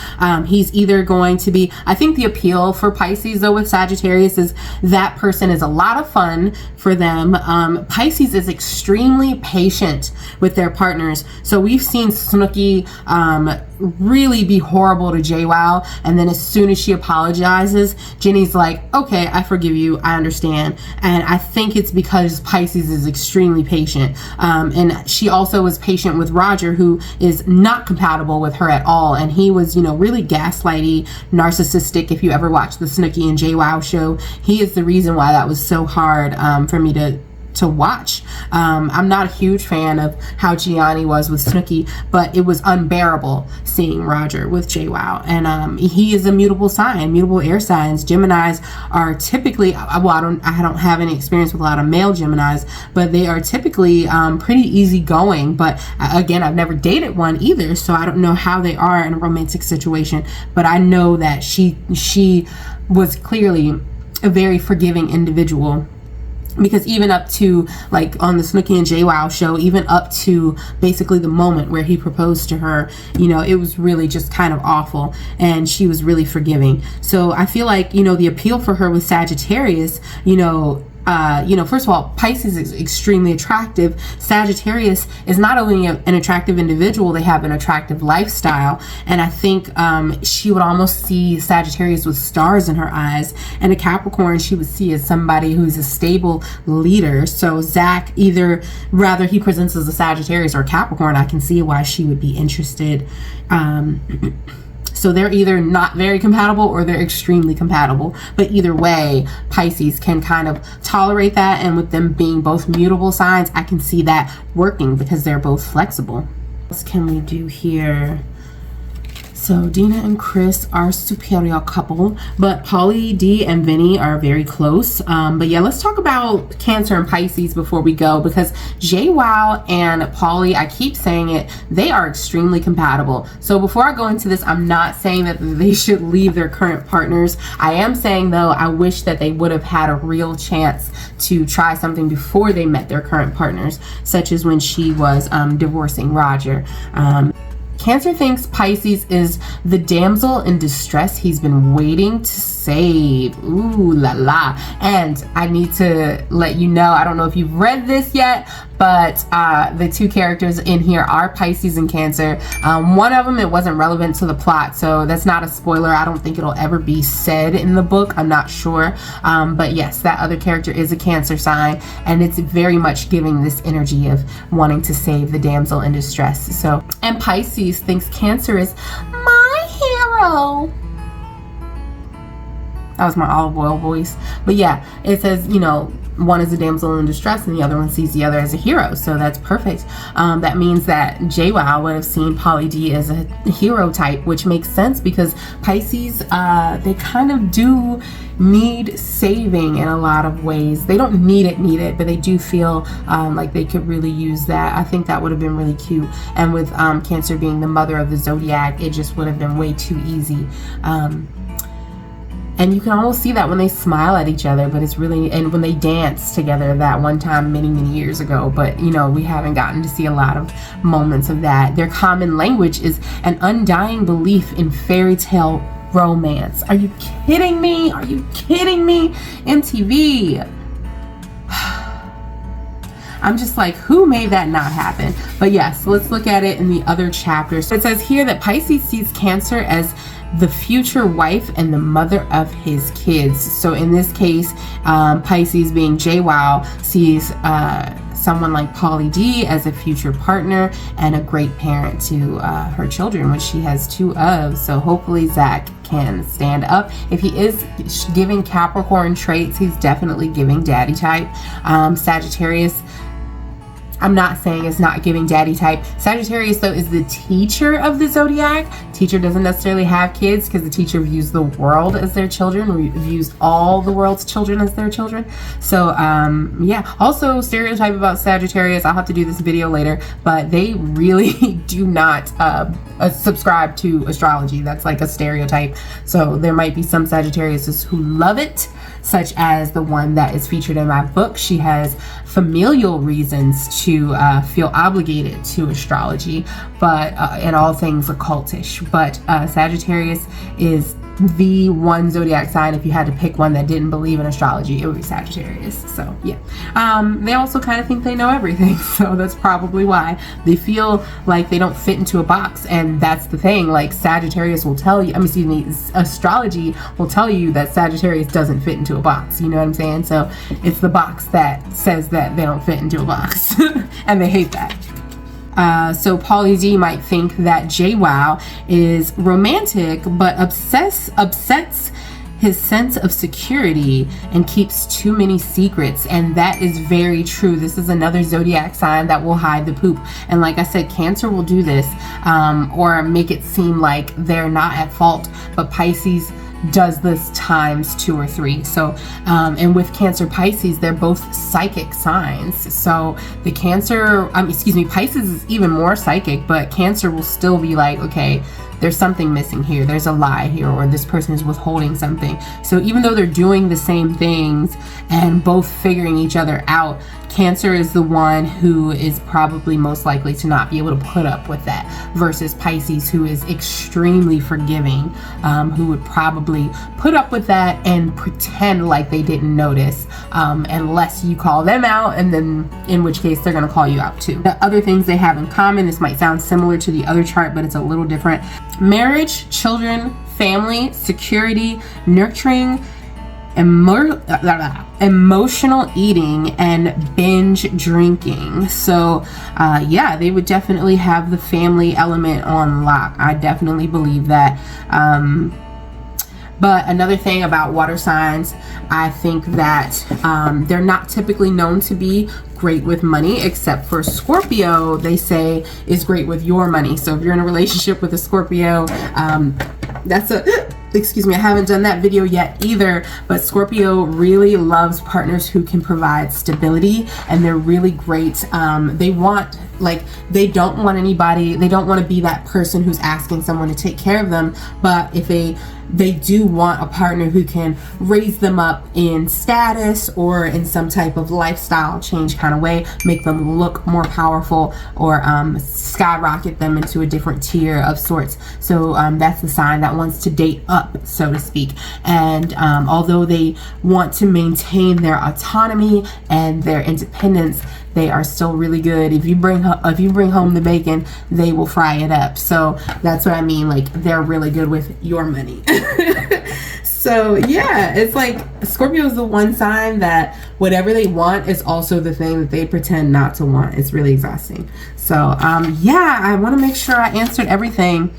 He's either going to be, I think the appeal for Pisces though with Sagittarius is that person is a lot of fun for them. Pisces is extremely patient with their partners. So we've seen Snooki really be horrible to Jwoww, and then as soon as she apologizes, Jenny's like, okay, I forgive you, I understand. And I think it's because Pisces is extremely patient. And she also was patient with Roger, who is not compatible with her at all, and he was, really gaslighty, narcissistic. If you ever watched the Snooki and Jwoww show, he is the reason why that was so hard for me to watch. I'm not a huge fan of how Gianni was with Snooki, but it was unbearable seeing Roger with Jwoww. And he is a mutable sign, mutable air signs. Geminis are typically, I don't have any experience with a lot of male Geminis, but they are typically pretty easygoing. But again, I've never dated one either, so I don't know how they are in a romantic situation. But I know that she was clearly a very forgiving individual. Because even up to, like, on the Nikki and Jwoww show, even up to basically the moment where he proposed to her, you know, it was really just kind of awful, and she was really forgiving. So I feel like, you know, the appeal for her with Sagittarius, you know, first of all, Pisces is extremely attractive. Sagittarius is not only an attractive individual, they have an attractive lifestyle. And I think she would almost see Sagittarius with stars in her eyes. And a Capricorn she would see as somebody who's a stable leader. So Zack, rather he presents as a Sagittarius or Capricorn, I can see why she would be interested. So they're either not very compatible or they're extremely compatible. But either way, Pisces can kind of tolerate that. And with them being both mutable signs, I can see that working because they're both flexible. What can we do here? So Deena and Chris are superior couple, but Pauly D and Vinny are very close. But yeah, let's talk about Cancer and Pisces before we go, because Jwoww and Pauly, I keep saying it, they are extremely compatible. So before I go into this, I'm not saying that they should leave their current partners. I am saying though, I wish that they would have had a real chance to try something before they met their current partners, such as when she was divorcing Roger. Cancer thinks Pisces is the damsel in distress he's been waiting to save. Ooh la la. And I need to let you know, I don't know if you've read this yet, but the two characters in here are Pisces and Cancer. One of them, it wasn't relevant to the plot, so that's not a spoiler. I don't think it'll ever be said in the book. I'm not sure. But yes, that other character is a Cancer sign, and it's very much giving this energy of wanting to save the damsel in distress. So, and Pisces thinks Cancer is my hero. That was my olive oil voice. But yeah, it says, you know, one is a damsel in distress and the other one sees the other as a hero. So that's perfect. That means that Jwoww would have seen Pauly D as a hero type, which makes sense because Pisces, they kind of do need saving in a lot of ways. They don't need it, but they do feel like they could really use that. I think that would have been really cute. And with Cancer being the mother of the Zodiac, it just would have been way too easy. And you can almost see that when they smile at each other, but it's really, and when they dance together that one time many years ago, but you know, we haven't gotten to see a lot of moments of that. Their common language is an undying belief in fairy tale romance. Are you kidding me? Are you kidding me? MTV. I'm just like, who made that not happen? But yes, let's look at it in the other chapter. So it says here that Pisces sees Cancer as the future wife and the mother of his kids. So in this case, Pisces being Jwoww sees someone like Pauly D as a future partner and a great parent to her children, which she has 2 of. So hopefully Zack can stand up. If he is giving Capricorn traits, he's definitely giving daddy type. Sagittarius, I'm not saying it's not giving daddy type. Sagittarius though is the teacher of the Zodiac. Teacher doesn't necessarily have kids because the teacher views the world as their children, views all the world's children as their children. So yeah, also stereotype about Sagittarius, I'll have to do this video later, but they really do not subscribe to astrology. That's like a stereotype. So there might be some Sagittariuses who love it, such as the one that is featured in my book. She has familial reasons to feel obligated to astrology, but and all things occultish. But Sagittarius is the one zodiac sign, if you had to pick one that didn't believe in astrology, it would be Sagittarius. So yeah, they also kind of think they know everything, so that's probably why they feel like they don't fit into a box. And that's the thing, like Sagittarius will tell you, astrology will tell you that Sagittarius doesn't fit into a box, you know what I'm saying? So it's the box that says that they don't fit into a box and they hate that. So Pauly D might think that Jwoww is romantic, but upsets his sense of security and keeps too many secrets. And that is very true. This is another zodiac sign that will hide the poop. And like I said, Cancer will do this or make it seem like they're not at fault, but Pisces does this times 2 or 3. So and with Cancer Pisces, they're both psychic signs. So the Cancer Pisces is even more psychic, but Cancer will still be like, okay, there's something missing here, there's a lie here, or this person is withholding something. So even though they're doing the same things and both figuring each other out, Cancer is the one who is probably most likely to not be able to put up with that, versus Pisces, who is extremely forgiving, who would probably put up with that and pretend like they didn't notice, unless you call them out, and then in which case they're going to call you out too. The other things they have in common, this might sound similar to the other chart, but it's a little different: marriage, children, family, security, nurturing, emotional eating, and binge drinking. So yeah, they would definitely have the family element on lock. I definitely believe that. But another thing about water signs, I think that they're not typically known to be great with money, except for Scorpio, they say is great with your money. So if you're in a relationship with a Scorpio, that's a excuse me, I haven't done that video yet either, but Scorpio really loves partners who can provide stability, and they're really great. They want, like, they don't want anybody, they don't want to be that person who's asking someone to take care of them, but if they do want a partner who can raise them up in status or in some type of lifestyle change kind of way, make them look more powerful, or skyrocket them into a different tier of sorts. So that's the sign that wants to date up, so to speak. And although they want to maintain their autonomy and their independence, they are still really good. If you bring home the bacon, they will fry it up. So that's what I mean, like, they're really good with your money. So yeah, it's like Scorpio is the one sign that whatever they want is also the thing that they pretend not to want. It's really exhausting. So yeah, I want to make sure I answered everything.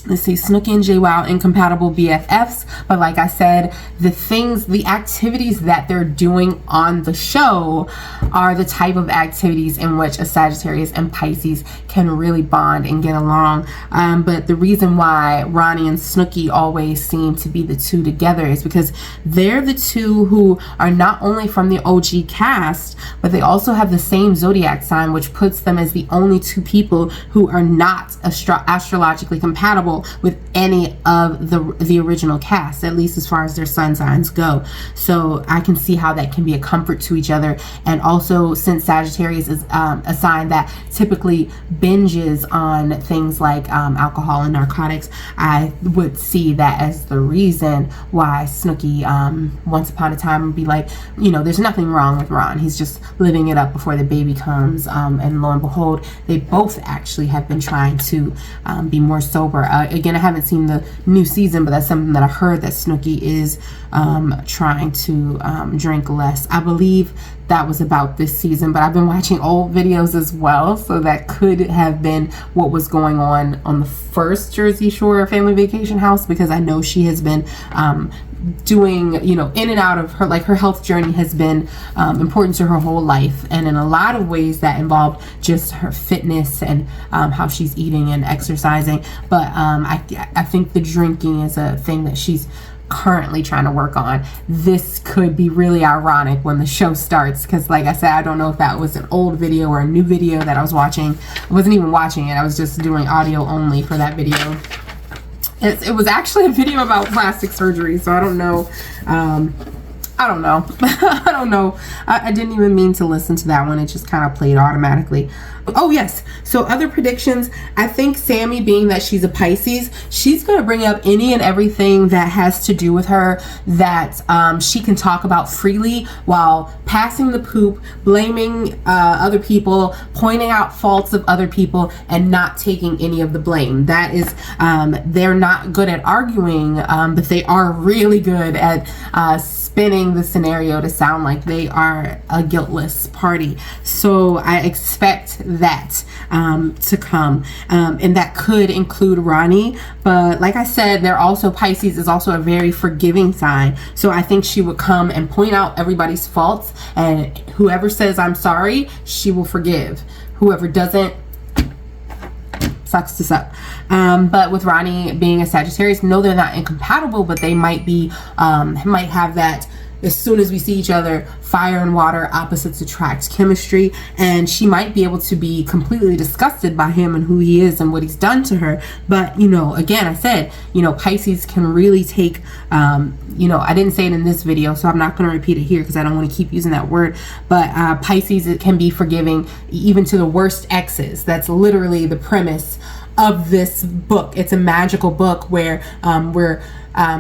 Let's see, Snooki and Jwoww, incompatible BFFs. But like I said, the activities that they're doing on the show are the type of activities in which a Sagittarius and Pisces can really bond and get along. But the reason why Ronnie and Snooki always seem to be the two together is because they're the two who are not only from the OG cast, but they also have the same zodiac sign, which puts them as the only two people who are not astrologically compatible with any of the original cast, at least as far as their sun signs go. So I can see how that can be a comfort to each other. And also, since Sagittarius is a sign that typically binges on things like alcohol and narcotics, I would see that as the reason why Snooki once upon a time would be like, you know, there's nothing wrong with Ron, he's just living it up before the baby comes. And lo and behold, they both actually have been trying to be more sober. Again, I haven't seen the new season, but that's something that I heard, that Snooki is trying to drink less. I believe that was about this season, but I've been watching old videos as well, so that could have been what was going on the first Jersey Shore family vacation house, because I know she has been doing, you know, in and out of her, like, her health journey has been important to her whole life, and in a lot of ways that involved just her fitness and how she's eating and exercising. But I think the drinking is a thing that she's currently trying to work on. This could be really ironic when the show starts, because like I said, I don't know if that was an old video or a new video that I was watching. I wasn't even watching it, I was just doing audio only for that video. It was actually a video about plastic surgery, so I don't know. I don't know. I don't know. I didn't even mean to listen to that one. It just kind of played automatically. Oh yes, so other predictions. I think Sammi, being that she's a Pisces, she's going to bring up any and everything that has to do with her that she can talk about freely, while passing the poop, blaming other people, pointing out faults of other people, and not taking any of the blame. That is, they're not good at arguing, but they are really good at spinning the scenario to sound like they are a guiltless party. So I expect that to come, and that could include Ronnie. But like I said, they're also, Pisces is also a very forgiving sign, so I think she would come and point out everybody's faults, and whoever says I'm sorry, she will forgive. Whoever doesn't, sucks to suck. But with Ronnie being a Sagittarius, no, they're not incompatible, but they might be might have that as soon as we see each other, fire and water, opposites attract chemistry, and she might be able to be completely disgusted by him and who he is and what he's done to her. But, you know, again, I said, you know, Pisces can really take, you know, I didn't say it in this video, so I'm not going to repeat it here because I don't want to keep using that word, but Pisces, it can be forgiving even to the worst exes. That's literally the premise of this book. It's a magical book where we're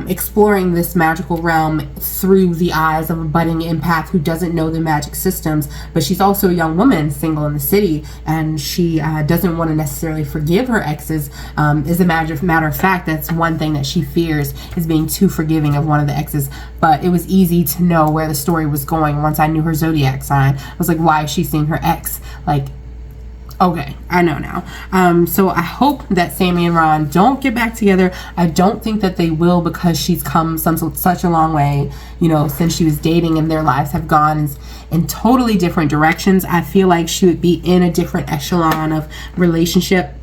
exploring this magical realm through the eyes of a budding empath who doesn't know the magic systems, but she's also a young woman, single in the city, and she doesn't want to necessarily forgive her exes. As a matter of fact, that's one thing that she fears, is being too forgiving of one of the exes. But it was easy to know where the story was going once I knew her zodiac sign. I was like, why is she seeing her ex? Like, okay, I know now. So I hope that Sammi and Ron don't get back together. I don't think that they will, because she's come such a long way, you know, since she was dating, and their lives have gone in totally different directions. I feel like she would be in a different echelon of relationship.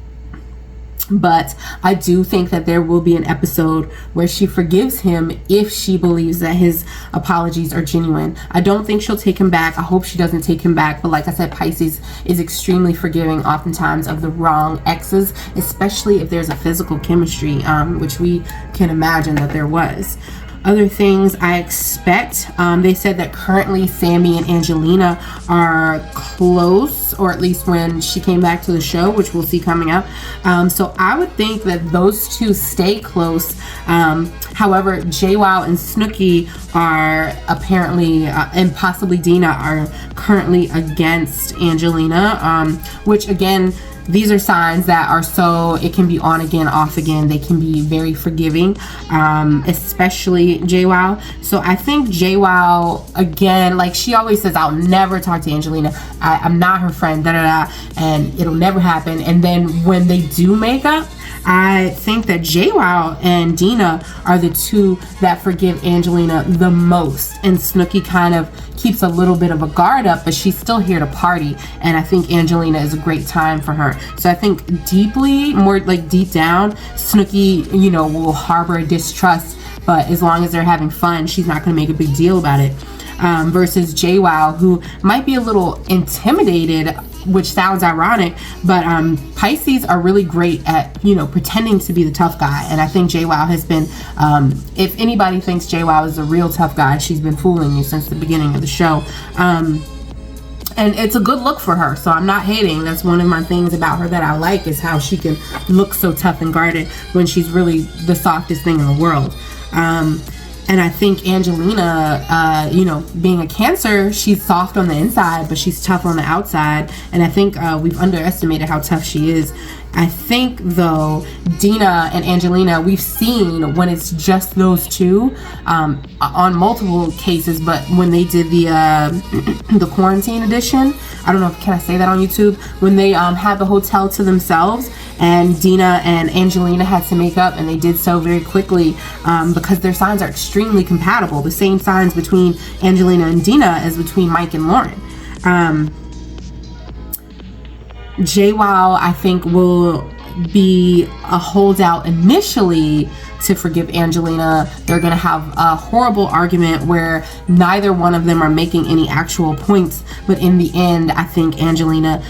But I do think that there will be an episode where she forgives him if she believes that his apologies are genuine. I don't think she'll take him back. I hope she doesn't take him back. But like I said, Pisces is extremely forgiving oftentimes of the wrong exes, especially if there's a physical chemistry, which we can imagine that there was. Other things I expect, they said that currently Sammi and Angelina are close, or at least when she came back to the show, which we'll see coming up. So I would think that those two stay close. However, Jwoww and Snooki are apparently, and possibly Deena, are currently against Angelina, which again, these are signs that are so, it can be on again, off again. They can be very forgiving, especially Jwoww. So I think Jwoww, again, like she always says, I'll never talk to Angelina. I'm not her friend, and it'll never happen. And then when they do make up, I think that Jwoww and Deena are the two that forgive Angelina the most. And Snooki kind of keeps a little bit of a guard up, but she's still here to party. And I think Angelina is a great time for her. So I think deeply, more like deep down, Snooki, you know, will harbor a distrust. But as long as they're having fun, she's not going to make a big deal about it. Versus Jwoww, who might be a little intimidated, which sounds ironic, but Pisces are really great at, you know, pretending to be the tough guy. And I think Jwoww has been, if anybody thinks Jwoww is a real tough guy, she's been fooling you since the beginning of the show. And it's a good look for her, so I'm not hating. That's one of my things about her that I like, is how she can look so tough and guarded when she's really the softest thing in the world. And I think Angelina, you know, being a Cancer, she's soft on the inside, but she's tough on the outside. And I think we've underestimated how tough she is. I think, though, Deena and Angelina, we've seen when it's just those two on multiple cases, but when they did the quarantine edition, I don't know if, can I say that on YouTube? When they had the hotel to themselves, and Deena and Angelina had to make up, and they did so very quickly because their signs are extremely compatible. The same signs between Angelina and Deena as between Mike and Lauren. Jwoww, I think, will be a holdout initially to forgive Angelina. They're going to have a horrible argument where neither one of them are making any actual points, but in the end, I think Angelina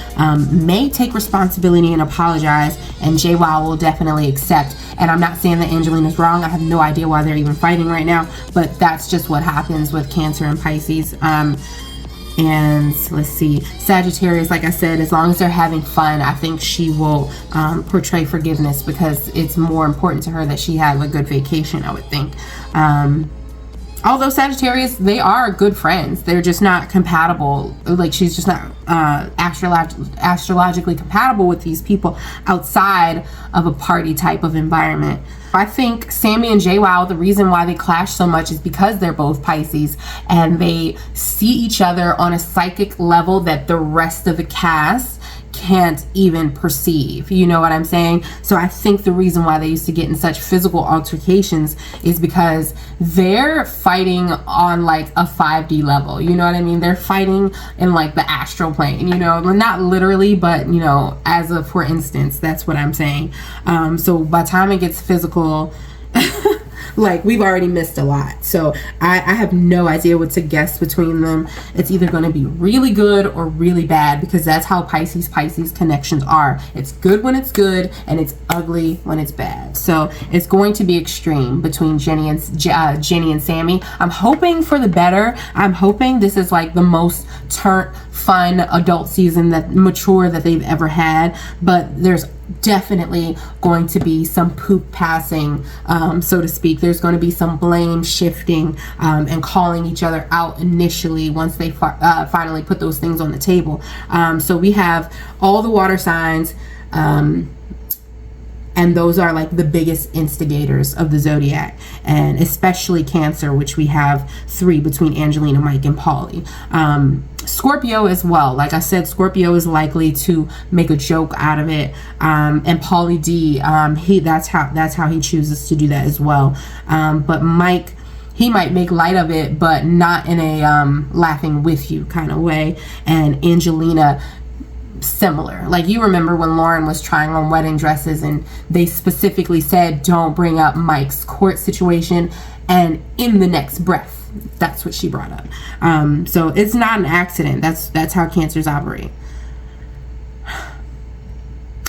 may take responsibility and apologize, and Jwoww will definitely accept. And I'm not saying that Angelina's wrong. I have no idea why they're even fighting right now, but that's just what happens with Cancer and Pisces. And let's see, Sagittarius, like I said, as long as they're having fun, I think she will portray forgiveness, because it's more important to her that she have a good vacation, I would think. Although Sagittarius, they are good friends. They're just not compatible. Like, she's just not astrologically compatible with these people outside of a party type of environment. I think Sammi and Jwoww, the reason why they clash so much is because they're both Pisces, and they see each other on a psychic level that the rest of the cast can't even perceive. You know what I'm saying? So I think the reason why they used to get in such physical altercations is because they're fighting on like a 5D level. You know what I mean? They're fighting in like the astral plane, you know, not literally, but you know, as a, for instance, that's what I'm saying. So by the time it gets physical, like we've already missed a lot. So I have no idea what to guess between them. It's either going to be really good or really bad, because that's how Pisces connections are. It's good when it's good and it's ugly when it's bad. So it's going to be extreme between Jenny and Sammi. I'm hoping for the better. I'm hoping this is like the most fun adult season, that mature, that they've ever had. But there's definitely going to be some poop passing, so to speak. There's going to be some blame shifting, and calling each other out initially once they finally put those things on the table. So we have all the water signs, and those are like the biggest instigators of the zodiac, and especially Cancer, which we have 3 between Angelina, Mike, and Pauly. Scorpio as well. Like I said, Scorpio is likely to make a joke out of it, and Pauly D, that's how he chooses to do that as well. But Mike, he might make light of it, but not in a laughing with you kind of way. And Angelina, similar. Like, you remember when Lauren was trying on wedding dresses and they specifically said don't bring up Mike's court situation, and in the next breath that's what she brought up. So it's not an accident. That's how Cancers operate.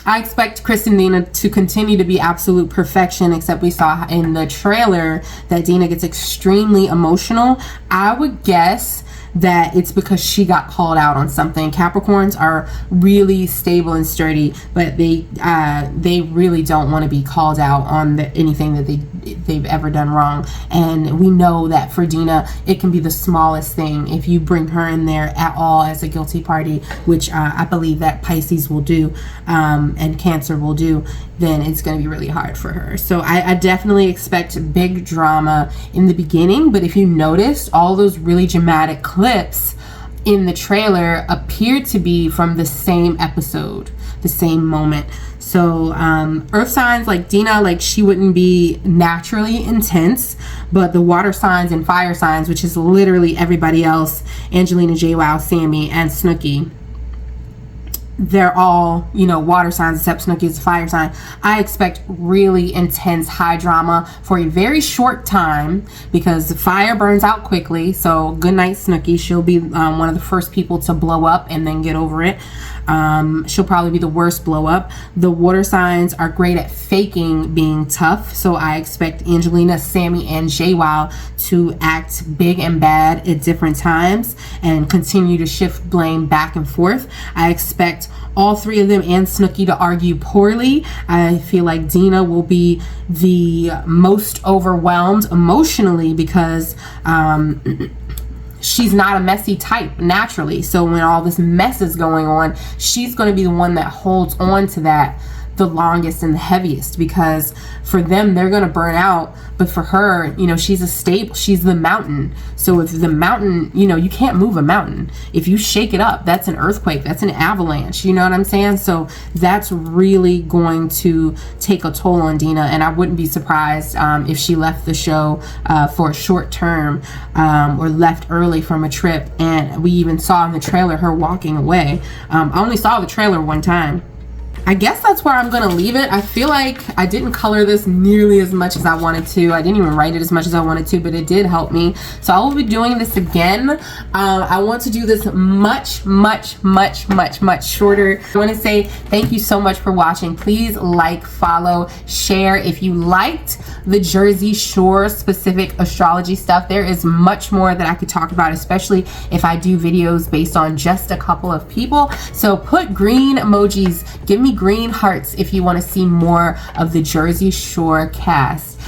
I expect Chris and Deena to continue to be absolute perfection, except we saw in the trailer that Deena gets extremely emotional. I would guess that it's because she got called out on something. Capricorns are really stable and sturdy, but they really don't want to be called out on anything that they've ever done wrong. And we know that for Deena, it can be the smallest thing. If you bring her in there at all as a guilty party, which I believe that Pisces will do, and Cancer will do, then it's going to be really hard for her. So I definitely expect big drama in the beginning. But if you noticed, all those really dramatic clips in the trailer appeared to be from the same episode, the same moment. So earth signs like Deena, like she wouldn't be naturally intense, but the water signs and fire signs, which is literally everybody else, Angelina, Jwoww, Sammi, and Snooki, they're all, you know, water signs, except Snooki is a fire sign. I expect really intense high drama for a very short time, because the fire burns out quickly. So good night, Snooki. She'll be one of the first people to blow up and then get over it. She'll probably be the worst blow up. The water signs are great at faking being tough, so I expect Angelina, Sammi, and Jwoww to act big and bad at different times and continue to shift blame back and forth. I expect all 3 of them and Snooki to argue poorly. I feel like Deena will be the most overwhelmed emotionally, because she's not a messy type naturally. So when all this mess is going on, she's going to be the one that holds on to that the longest and the heaviest, because for them, they're going to burn out. But for her, you know, she's the mountain. So if the mountain, you know, you can't move a mountain. If you shake it up, that's an earthquake, that's an avalanche, you know what I'm saying? So that's really going to take a toll on Deena, and I wouldn't be surprised if she left the show for a short term, or left early from a trip. And we even saw in the trailer her walking away. I only saw the trailer one time. I guess that's where I'm gonna leave it. I feel like I didn't color this nearly as much as I wanted to. I didn't even write it as much as I wanted to, but it did help me. So I will be doing this again. I want to do this much shorter. I want to say thank you so much for watching. Please like, follow, share. If you liked the Jersey Shore specific astrology stuff, there is much more that I could talk about, especially if I do videos based on just a couple of people. So put green emojis, give me green hearts if you want to see more of the Jersey Shore cast.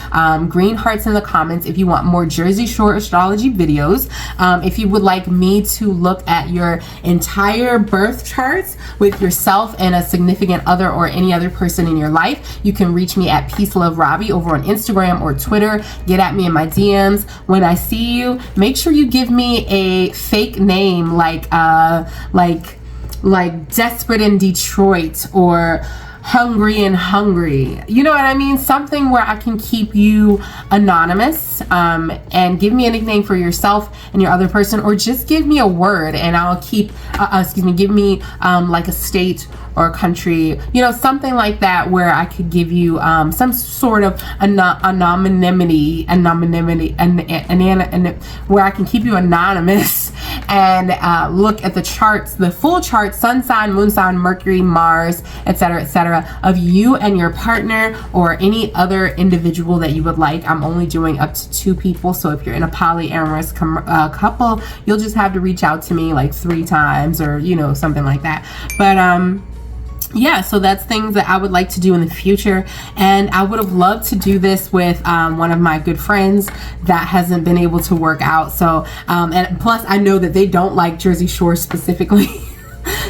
Green hearts in the comments if you want more Jersey Shore astrology videos. If you would like me to look at your entire birth charts with yourself and a significant other or any other person in your life, you can reach me at Peace Love Robbie over on Instagram or Twitter. Get at me in my DMs. When I see you, make sure you give me a fake name like Desperate in Detroit, or hungry. You know what I mean? Something where I can keep you anonymous, and give me a nickname for yourself and your other person, or just give me a word and I'll keep, give me like a state or a country, you know, something like that, where I could give you some sort of anonymity, and where I can keep you anonymous and look at the charts, the full chart, sun sign, moon sign, Mercury, Mars, etc., of you and your partner, or any other individual that you would like. I'm only doing up to 2 people, so if you're in a polyamorous couple, you'll just have to reach out to me like 3 times, or you know, something like that. But yeah, so that's things that I would like to do in the future, and I would have loved to do this with one of my good friends that hasn't been able to work out. So and plus I know that they don't like Jersey Shore specifically.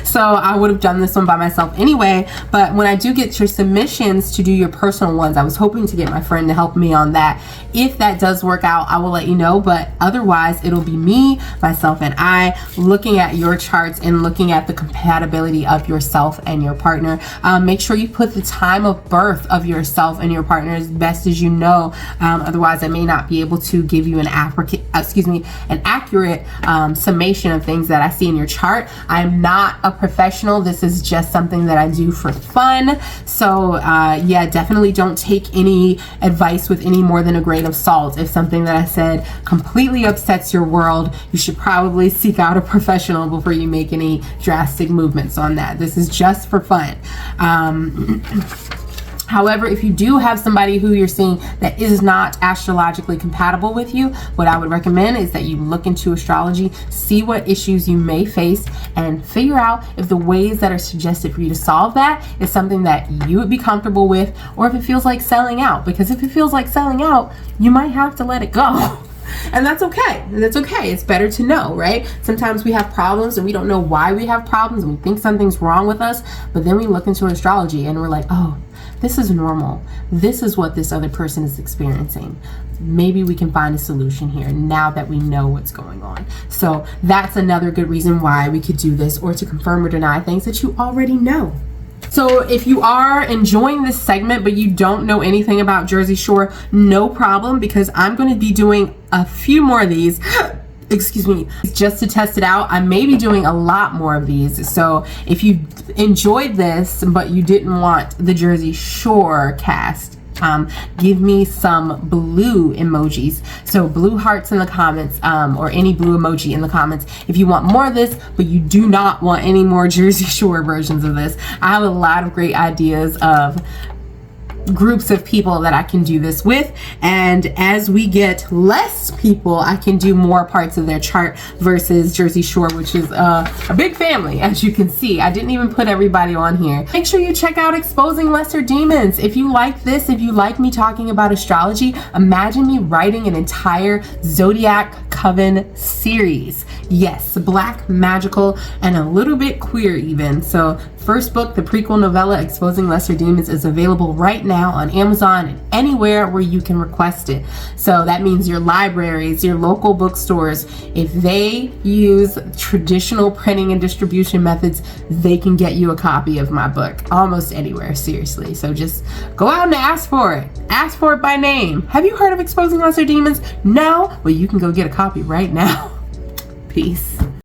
So I would have done this one by myself anyway. But when I do get your submissions to do your personal ones, I was hoping to get my friend to help me on that. If that does work out, I will let you know. But otherwise, it'll be me, myself, and I looking at your charts and looking at the compatibility of yourself and your partner. Make sure you put the time of birth of yourself and your partner as best as you know. Otherwise, I may not be able to give you an accurate summation of things that I see in your chart. I am not a professional. This is just something that I do for fun. So yeah, definitely don't take any advice with any more than a grain of salt. If something that I said completely upsets your world, you should probably seek out a professional before you make any drastic movements on that. This is just for fun. However, if you do have somebody who you're seeing that is not astrologically compatible with you, what I would recommend is that you look into astrology, see what issues you may face, and figure out if the ways that are suggested for you to solve that is something that you would be comfortable with, or if it feels like selling out. Because if it feels like selling out, you might have to let it go. And that's okay. That's okay. It's better to know, right? Sometimes we have problems and we don't know why we have problems, and we think something's wrong with us, but then we look into astrology and we're like, oh, this is normal. This is what this other person is experiencing. Maybe we can find a solution here now that we know what's going on. So that's another good reason why we could do this, or to confirm or deny things that you already know. So if you are enjoying this segment but you don't know anything about Jersey Shore, no problem, because I'm going to be doing a few more of these. Excuse me, just to test it out. I may be doing a lot more of these. So if you enjoyed this but you didn't want the Jersey Shore cast, give me some blue emojis. So blue hearts in the comments, or any blue emoji in the comments if you want more of this, but you do not want any more Jersey Shore versions of this. I have a lot of great ideas of groups of people that I can do this with, and as we get less people, I can do more parts of their chart versus Jersey Shore, which is a big family. As you can see, I didn't even put everybody on here. Make sure you check out Exposing Lesser Demons. If you like this, if you like me talking about astrology, imagine me writing an entire Zodiac Coven series. Yes, black, magical, and a little bit queer even. So first book, the prequel novella Exposing Lesser Demons, is available right now on Amazon and anywhere where you can request it. So that means your libraries, your local bookstores, if they use traditional printing and distribution methods, they can get you a copy of my book almost anywhere, seriously. So just go out and ask for it. Ask for it by name. Have you heard of Exposing Lesser Demons? No? Well, you can go get a copy right now. Peace.